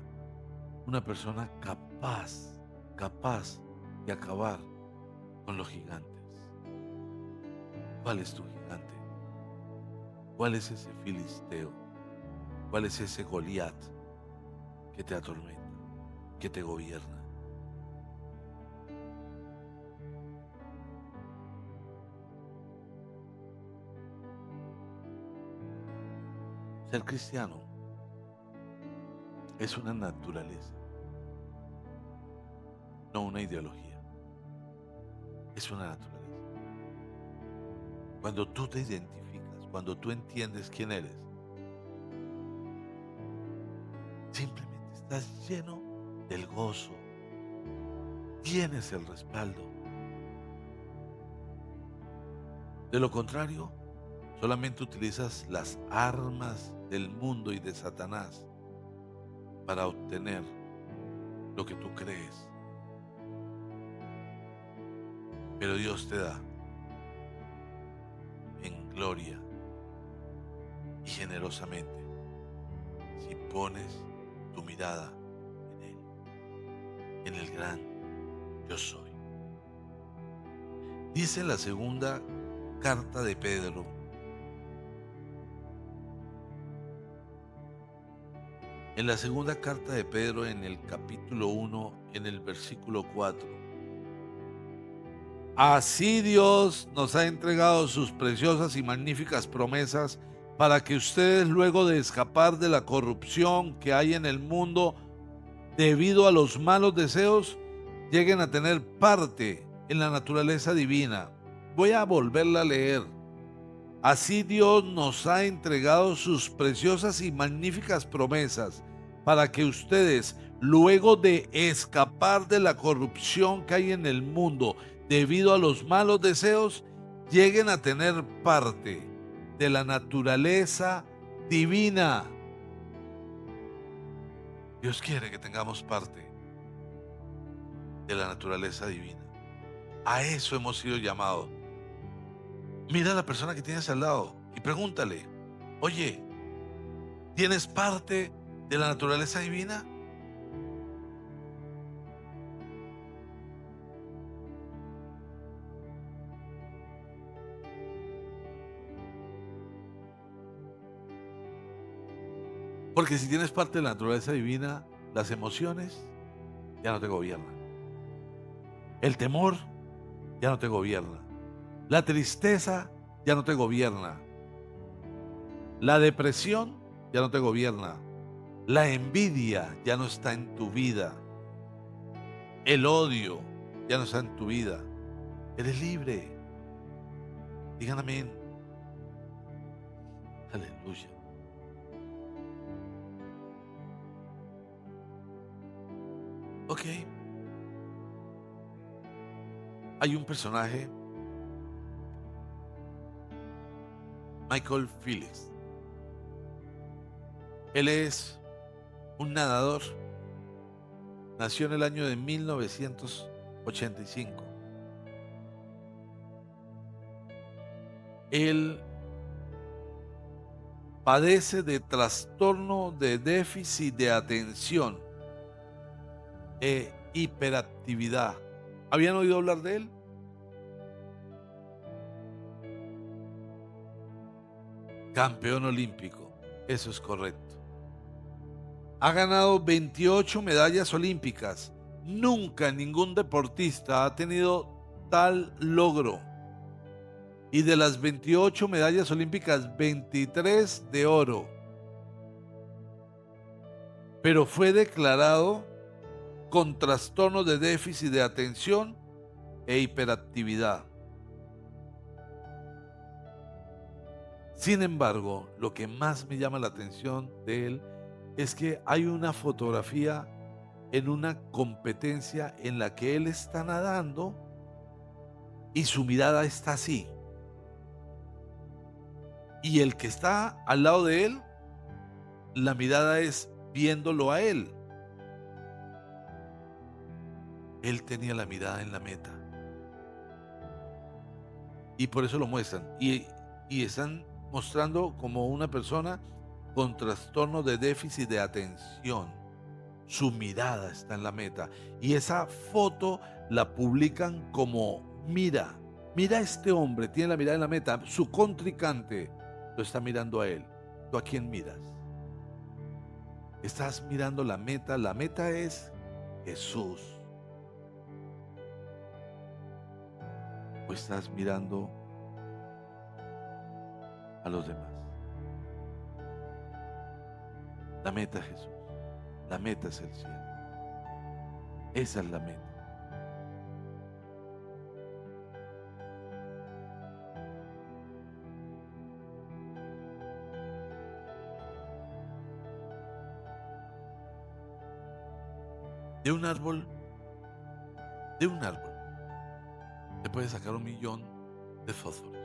una persona capaz de acabar con los gigantes. ¿Cuál es tu gigante? ¿Cuál es ese filisteo? ¿Cuál es ese Goliat que te atormenta, que te gobierna? Ser cristiano es una naturaleza, no una ideología. Es una naturaleza. Cuando tú te identificas, cuando tú entiendes quién eres, simplemente estás lleno del gozo. Tienes el respaldo. De lo contrario, solamente utilizas las armas del mundo y de Satanás para obtener lo que tú crees. Pero Dios te da en gloria y generosamente si pones tu mirada en Él, en el gran yo soy. Dice la segunda carta de Pedro, en la segunda carta de Pedro, en el capítulo 1, en el versículo 4. Así Dios nos ha entregado sus preciosas y magníficas promesas para que ustedes, luego de escapar de la corrupción que hay en el mundo debido a los malos deseos, lleguen a tener parte en la naturaleza divina. Voy a volverla a leer. Así Dios nos ha entregado sus preciosas y magníficas promesas para que ustedes, luego de escapar de la corrupción que hay en el mundo debido a los malos deseos, lleguen a tener parte de la naturaleza divina. Dios quiere que tengamos parte de la naturaleza divina. A eso hemos sido llamados. Mira a la persona que tienes al lado y pregúntale: oye, ¿tienes parte de la naturaleza divina? Porque si tienes parte de la naturaleza divina, las emociones ya no te gobiernan. El temor ya no te gobierna. La tristeza ya no te gobierna. La depresión ya no te gobierna. La envidia ya no está en tu vida. El odio ya no está en tu vida. Eres libre. Digan amén. Aleluya. Ok. Hay un personaje, Michael Phelps. Él es un nadador. Nació en el año de 1985. Él padece de trastorno de déficit de atención e hiperactividad. ¿Habían oído hablar de él? Campeón olímpico. Eso es correcto. Ha ganado 28 medallas olímpicas. Nunca ningún deportista ha tenido tal logro. Y de las 28 medallas olímpicas, 23 de oro. Pero fue declarado con trastorno de déficit de atención e hiperactividad. Sin embargo, lo que más me llama la atención de él es que hay una fotografía en una competencia en la que él está nadando y su mirada está así. Y el que está al lado de él, la mirada es viéndolo a él. Él tenía la mirada en la meta. Y por eso lo muestran. Y están mostrando como una persona con trastorno de déficit de atención. Su mirada está en la meta. Y esa foto la publican como, mira a este hombre, tiene la mirada en la meta. Su contrincante lo está mirando a él. ¿Tú a quién miras? Estás mirando la meta. La meta es Jesús. ¿O estás mirando a los demás? La meta es Jesús. La meta es el cielo. Esa es la meta. De un árbol, te puedes sacar 1.000.000 de fósforos.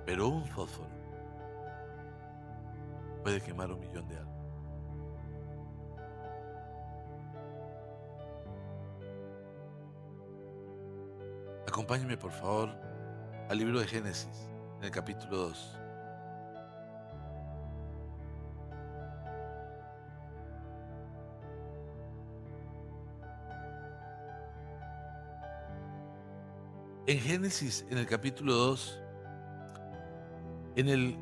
Pero un fósforo puede quemar 1.000.000 de árboles. Acompáñenme por favor al libro de Génesis, en el capítulo 2. En Génesis, en el capítulo 2, en el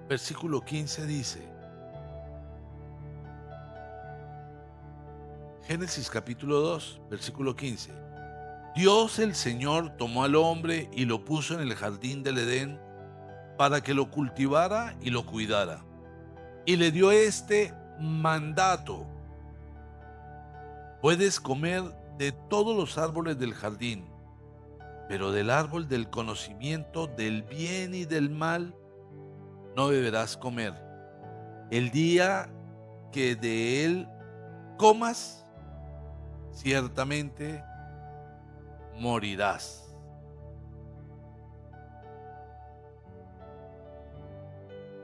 versículo 15 dice, Génesis capítulo 2, versículo 15. Dios el Señor tomó al hombre y lo puso en el jardín del Edén para que lo cultivara y lo cuidara. Y le dio este mandato: puedes comer de todos los árboles del jardín, pero del árbol del conocimiento del bien y del mal no deberás comer. El día que de él comas, ciertamente morirás.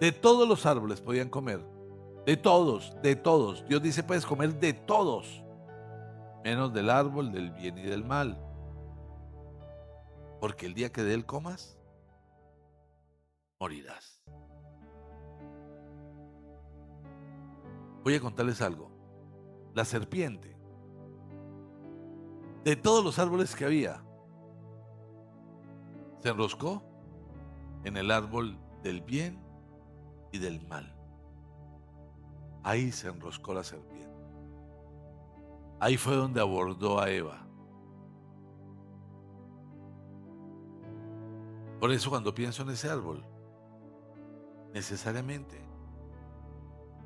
De todos los árboles podían comer. De todos, de todos. Dios dice, puedes comer de todos, menos del árbol del bien y del mal. Porque el día que de él comas, morirás. Voy a contarles algo. La serpiente, de todos los árboles que había, se enroscó en el árbol del bien y del mal. Ahí se enroscó la serpiente. Ahí fue donde abordó a Eva. Por eso cuando pienso en ese árbol, necesariamente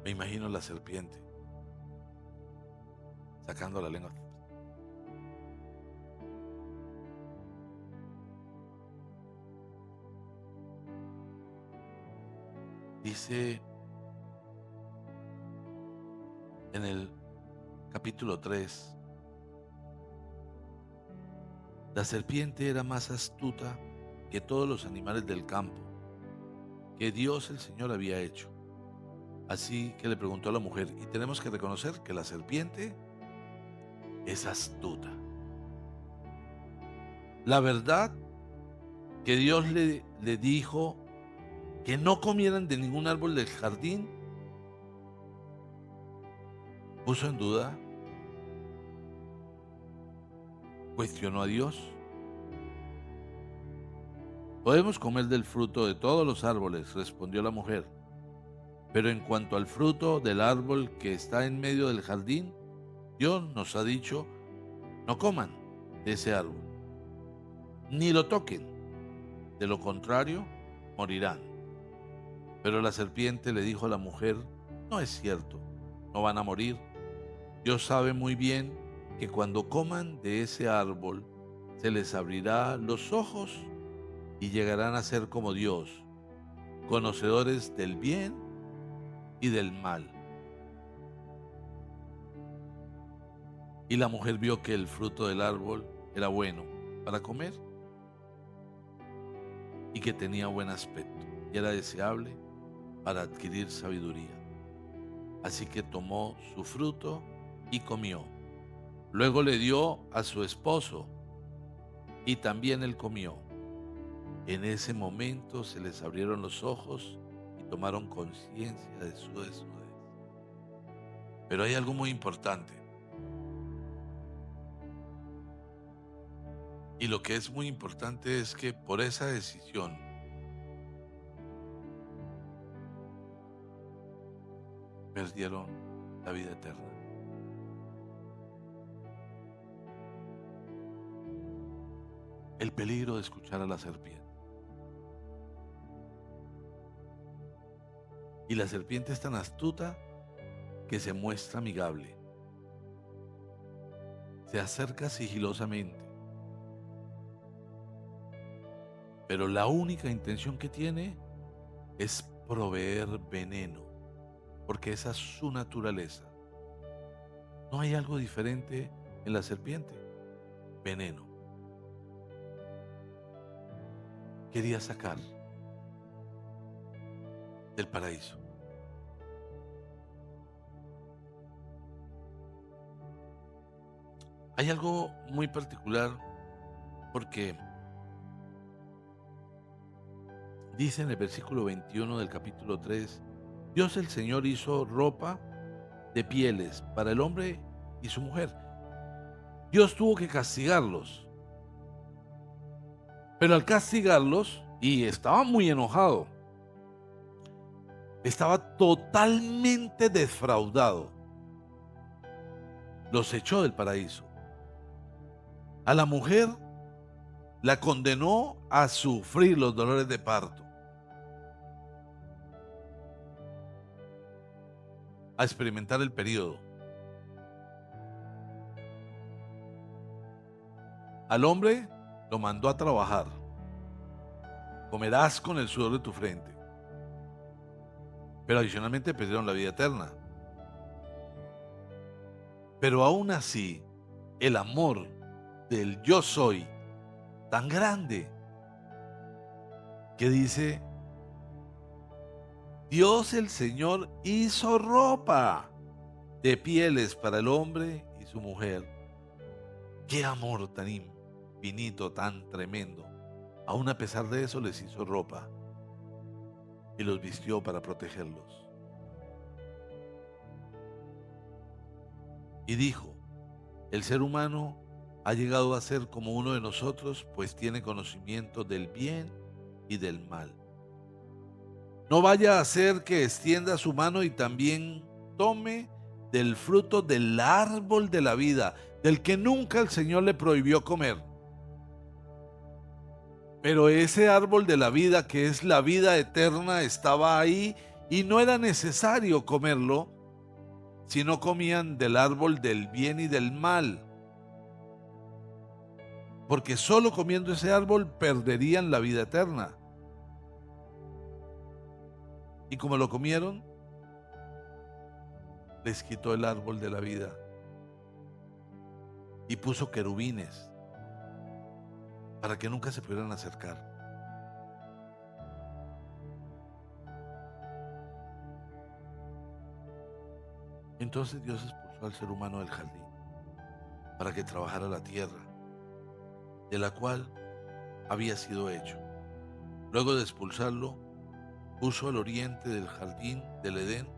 me imagino la serpiente sacando la lengua. Dice en el capítulo 3, la serpiente era más astuta que todos los animales del campo que Dios el Señor había hecho. Así que le preguntó a la mujer, y tenemos que reconocer que la serpiente es astuta. La verdad que Dios le dijo que no comieran de ningún árbol del jardín, puso en duda, cuestionó a Dios. Podemos comer del fruto de todos los árboles, respondió la mujer, pero en cuanto al fruto del árbol que está en medio del jardín, Dios nos ha dicho, no coman de ese árbol, ni lo toquen, de lo contrario, morirán. Pero la serpiente le dijo a la mujer, no es cierto, no van a morir. Dios sabe muy bien que cuando coman de ese árbol, se les abrirá los ojos y llegarán a ser como Dios, conocedores del bien y del mal. Y la mujer vio que el fruto del árbol era bueno para comer y que tenía buen aspecto y era deseable para adquirir sabiduría. Así que tomó su fruto y comió. Luego le dio a su esposo y también él comió. En ese momento se les abrieron los ojos y tomaron conciencia de su desnudez. Pero hay algo muy importante. Y lo que es muy importante es que por esa decisión perdieron la vida eterna. El peligro de escuchar a la serpiente. Y la serpiente es tan astuta que se muestra amigable. Se acerca sigilosamente. Pero la única intención que tiene es proveer veneno, porque esa es su naturaleza. No hay algo diferente en la serpiente. Veneno. Quería sacar del paraíso. Hay algo muy particular porque dice en el versículo 21 del capítulo 3, Dios el Señor hizo ropa de pieles para el hombre y su mujer. Dios tuvo que castigarlos, pero al castigarlos, y estaba muy enojado, estaba totalmente defraudado, los echó del paraíso. A la mujer la condenó a sufrir los dolores de parto, a experimentar el periodo. Al hombre lo mandó a trabajar. Comerás con el sudor de tu frente. Pero adicionalmente perdieron la vida eterna. Pero aún así, el amor del yo soy tan grande que dice, Dios el Señor hizo ropa de pieles para el hombre y su mujer. Qué amor tan infinito, tan tremendo. Aún a pesar de eso les hizo ropa y los vistió para protegerlos. Y dijo, el ser humano ha llegado a ser como uno de nosotros, pues tiene conocimiento del bien y del mal. No vaya a ser que extienda su mano y también tome del fruto del árbol de la vida, del que nunca el Señor le prohibió comer. Pero ese árbol de la vida, que es la vida eterna, estaba ahí y no era necesario comerlo si no comían del árbol del bien y del mal, porque solo comiendo ese árbol perderían la vida eterna. Y como lo comieron, les quitó el árbol de la vida y puso querubines para que nunca se pudieran acercar. Entonces Dios expulsó al ser humano del jardín para que trabajara la tierra, de la cual había sido hecho. Luego de expulsarlo, puso al oriente del jardín del Edén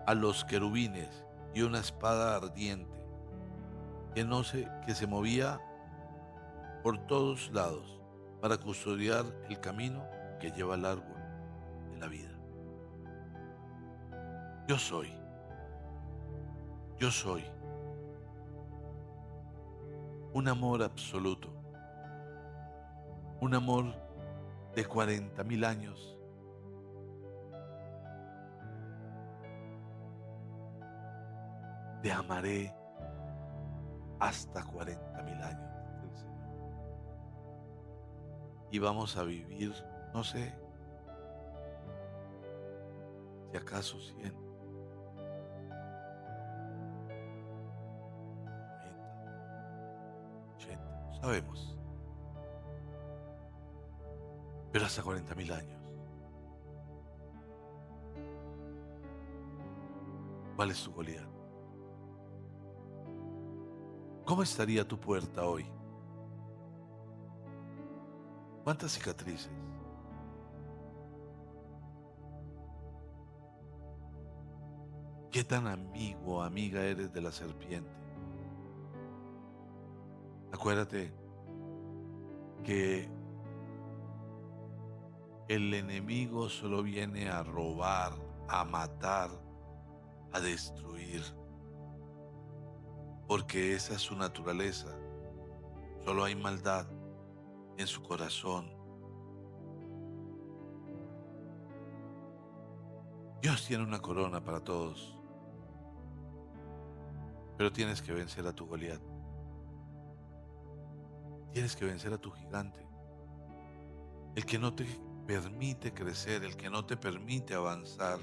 a los querubines y una espada ardiente que se movía por todos lados para custodiar el camino que lleva al árbol de la vida. Yo soy, yo soy un amor absoluto, un amor de 40.000 años. Te amaré hasta 40.000 años, dice el Señor. Y vamos a vivir, no sé, si acaso 100, 90, 80, no sabemos. Pero hasta 40.000 años. ¿Cuál es tu Goliat? ¿Cómo estaría tu puerta hoy? ¿Cuántas cicatrices? ¿Qué tan amigo o amiga eres de la serpiente? Acuérdate que el enemigo solo viene a robar, a matar, a destruir, porque esa es su naturaleza. Solo hay maldad en su corazón. Dios tiene una corona para todos, pero tienes que vencer a tu Goliat. Tienes que vencer a tu gigante, el que no te permite crecer, el que no te permite avanzar,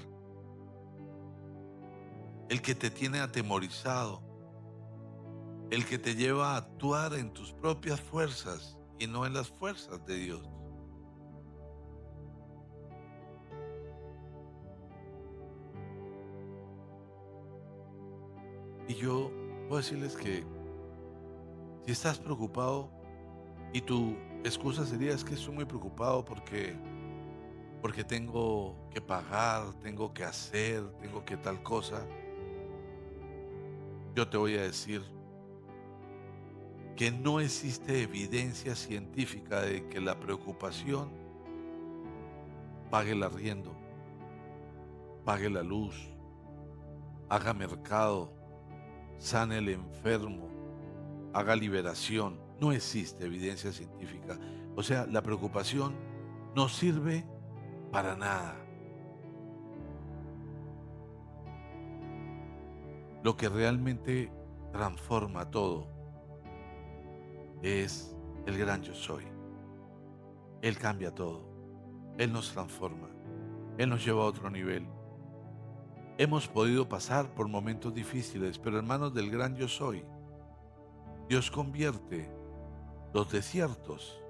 el que te tiene atemorizado, el que te lleva a actuar en tus propias fuerzas y no en las fuerzas de Dios. Y yo puedo decirles que si estás preocupado y tu excusa sería es que estoy muy preocupado porque tengo que pagar, tengo que hacer, tengo que tal cosa, yo te voy a decir que no existe evidencia científica de que la preocupación pague el arriendo, pague la luz, haga mercado, sane el enfermo, haga liberación. No existe evidencia científica. O sea, la preocupación no sirve para nada. Lo que realmente transforma todo es el gran yo soy. Él cambia todo. Él nos transforma. Él nos lleva a otro nivel. Hemos podido pasar por momentos difíciles, pero hermanos del gran yo soy, Dios convierte los desiertos,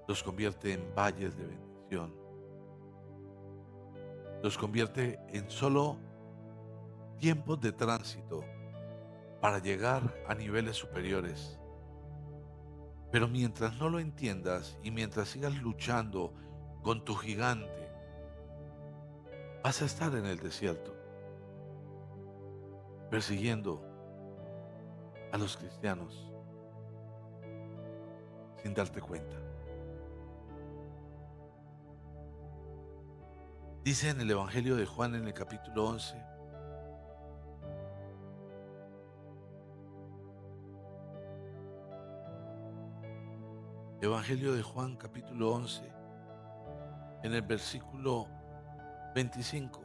los convierte en valles de bendición, los convierte en solo tiempos de tránsito para llegar a niveles superiores. Pero mientras no lo entiendas y mientras sigas luchando con tu gigante, vas a estar en el desierto, persiguiendo a los cristianos sin darte cuenta. Dice en el Evangelio de Juan en el capítulo 11, Evangelio de Juan capítulo 11, en el versículo 25.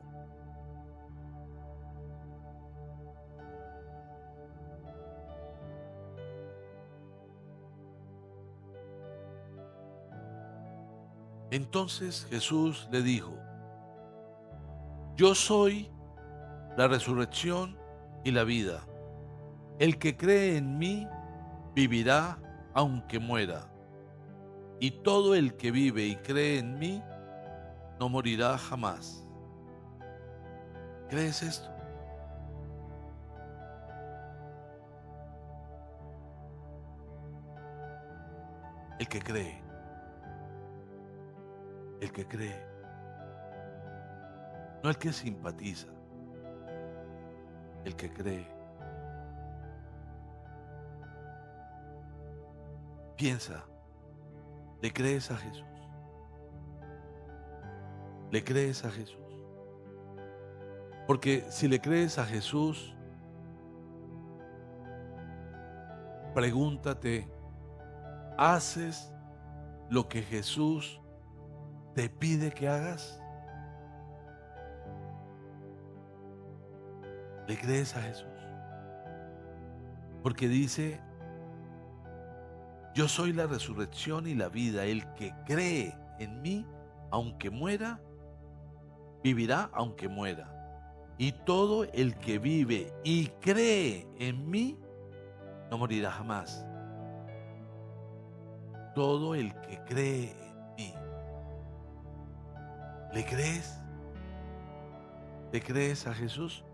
Entonces Jesús le dijo: Yo soy la resurrección y la vida. El que cree en mí vivirá aunque muera. Y todo el que vive y cree en mí no morirá jamás. ¿Crees esto? El que cree, el que cree, no el que simpatiza, el que cree. Piensa, ¿le crees a Jesús? ¿Le crees a Jesús? Porque si le crees a Jesús, pregúntate, ¿haces lo que Jesús te pide que hagas? ¿Le crees a Jesús? Porque dice: Yo soy la resurrección y la vida. El que cree en mí, aunque muera, vivirá aunque muera. Y todo el que vive y cree en mí, no morirá jamás. Todo el que cree en mí. ¿Le crees? ¿Le crees a Jesús?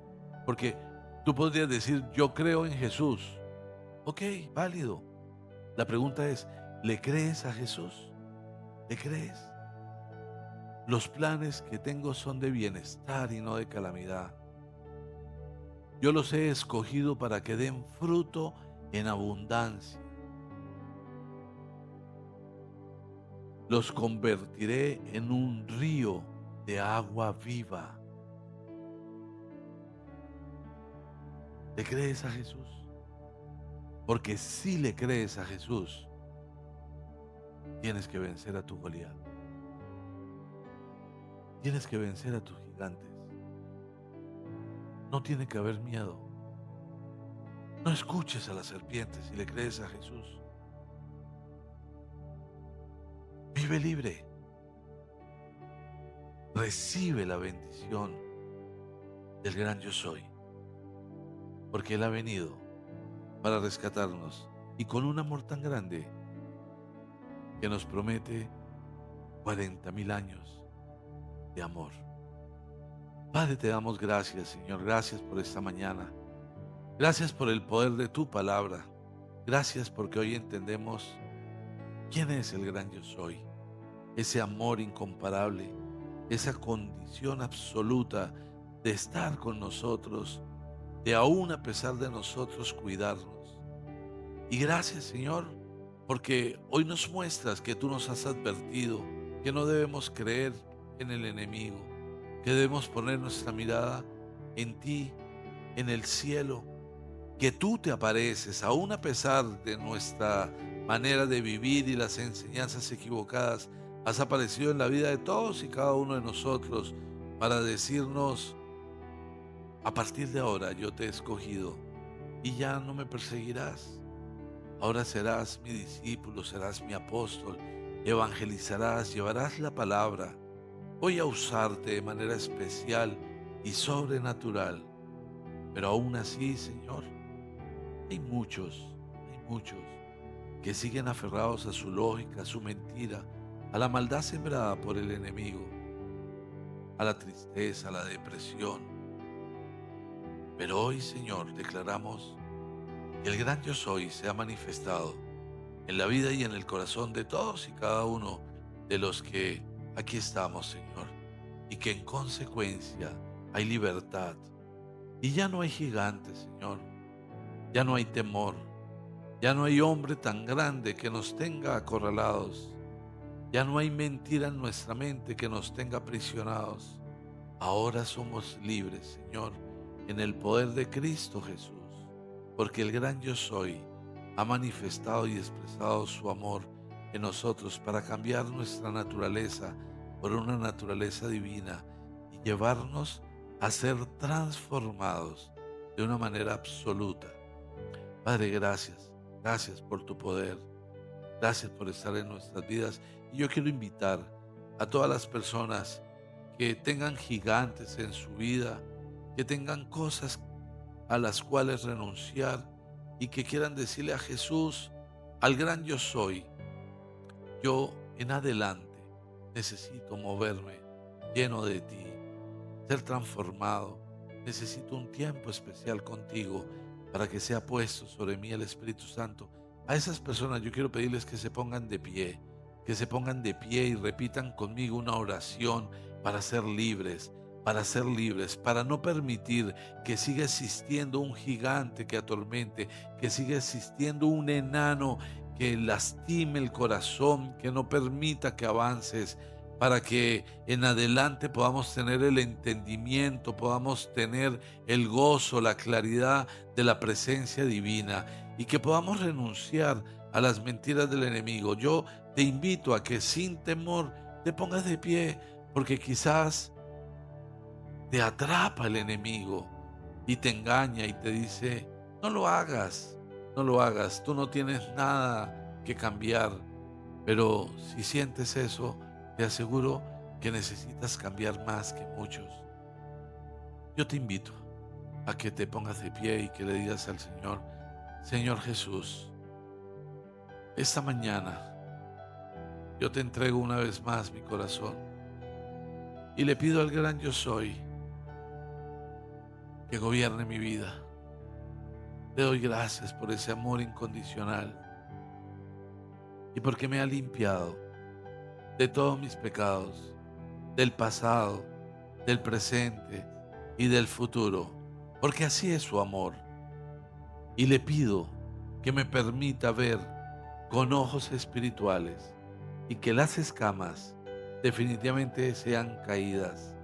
Porque tú podrías decir: yo creo en Jesús. Ok, válido. La pregunta es: ¿le crees a Jesús? ¿Le crees? Los planes que tengo son de bienestar y no de calamidad. Yo los he escogido para que den fruto en abundancia. Los convertiré en un río de agua viva. ¿Le crees a Jesús? Porque si le crees a Jesús, tienes que vencer a tu Goliat. Tienes que vencer a tus gigantes. No tiene que haber miedo. No escuches a las serpientes si le crees a Jesús. Vive libre. Recibe la bendición del gran yo soy. Porque Él ha venido para rescatarnos y con un amor tan grande que nos promete 40,000 años de amor. Padre, te damos gracias, Señor. Gracias por esta mañana. Gracias por el poder de tu palabra. Gracias porque hoy entendemos quién es el gran yo soy. Ese amor incomparable, esa condición absoluta de estar con nosotros, de aún a pesar de nosotros cuidarnos. Y gracias, Señor, porque hoy nos muestras que tú nos has advertido que no debemos creer en el enemigo, que debemos poner nuestra mirada en ti, en el cielo, que tú te apareces aún a pesar de nuestra manera de vivir y las enseñanzas equivocadas. Has aparecido en la vida de todos y cada uno de nosotros para decirnos: a partir de ahora yo te he escogido y ya no me perseguirás. Ahora serás mi discípulo, serás mi apóstol, evangelizarás, llevarás la palabra. Voy a usarte de manera especial y sobrenatural. Pero aún así, Señor, hay muchos que siguen aferrados a su lógica, a su mentira, a la maldad sembrada por el enemigo, a la tristeza, a la depresión. Pero hoy, Señor, declaramos que el gran yo soy se ha manifestado en la vida y en el corazón de todos y cada uno de los que aquí estamos, Señor, y que en consecuencia hay libertad. Y ya no hay gigantes, Señor, ya no hay temor, ya no hay hombre tan grande que nos tenga acorralados, ya no hay mentira en nuestra mente que nos tenga aprisionados. Ahora somos libres, Señor, en el poder de Cristo Jesús, porque el gran yo soy ha manifestado y expresado su amor en nosotros para cambiar nuestra naturaleza por una naturaleza divina y llevarnos a ser transformados de una manera absoluta. Padre, gracias. Gracias por tu poder. Gracias por estar en nuestras vidas. Y yo quiero invitar a todas las personas que tengan gigantes en su vida, que tengan cosas a las cuales renunciar y que quieran decirle a Jesús, al gran yo soy, yo en adelante necesito moverme lleno de ti, ser transformado. Necesito un tiempo especial contigo para que sea puesto sobre mí el Espíritu Santo. A esas personas yo quiero pedirles que se pongan de pie, que se pongan de pie y repitan conmigo una oración para ser libres, para ser libres, para no permitir que siga existiendo un gigante que atormente, que siga existiendo un enano que lastime el corazón, que no permita que avances, para que en adelante podamos tener el entendimiento, podamos tener el gozo, la claridad de la presencia divina y que podamos renunciar a las mentiras del enemigo. Yo te invito a que sin temor te pongas de pie, porque quizás te atrapa el enemigo y te engaña y te dice, no lo hagas, no lo hagas, tú no tienes nada que cambiar. Pero si sientes eso, te aseguro que necesitas cambiar más que muchos. Yo te invito a que te pongas de pie y que le digas al Señor, Señor Jesús, esta mañana yo te entrego una vez más mi corazón y le pido al gran yo soy que gobierne mi vida. Te doy gracias por ese amor incondicional y porque me ha limpiado de todos mis pecados, del pasado, del presente y del futuro, porque así es su amor. Y le pido que me permita ver con ojos espirituales y que las escamas definitivamente sean caídas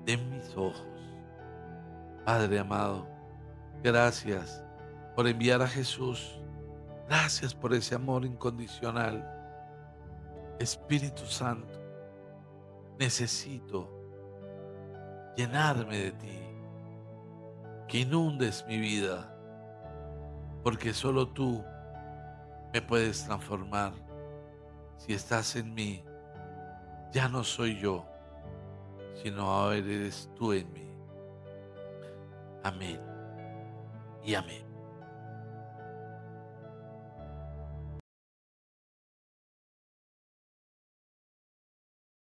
de mis ojos. Padre amado, gracias por enviar a Jesús. Gracias por ese amor incondicional. Espíritu Santo, necesito llenarme de ti, que inundes mi vida, porque solo tú me puedes transformar. Si estás en mí, ya no soy yo, sino ahora eres tú en mí. Amén y amén.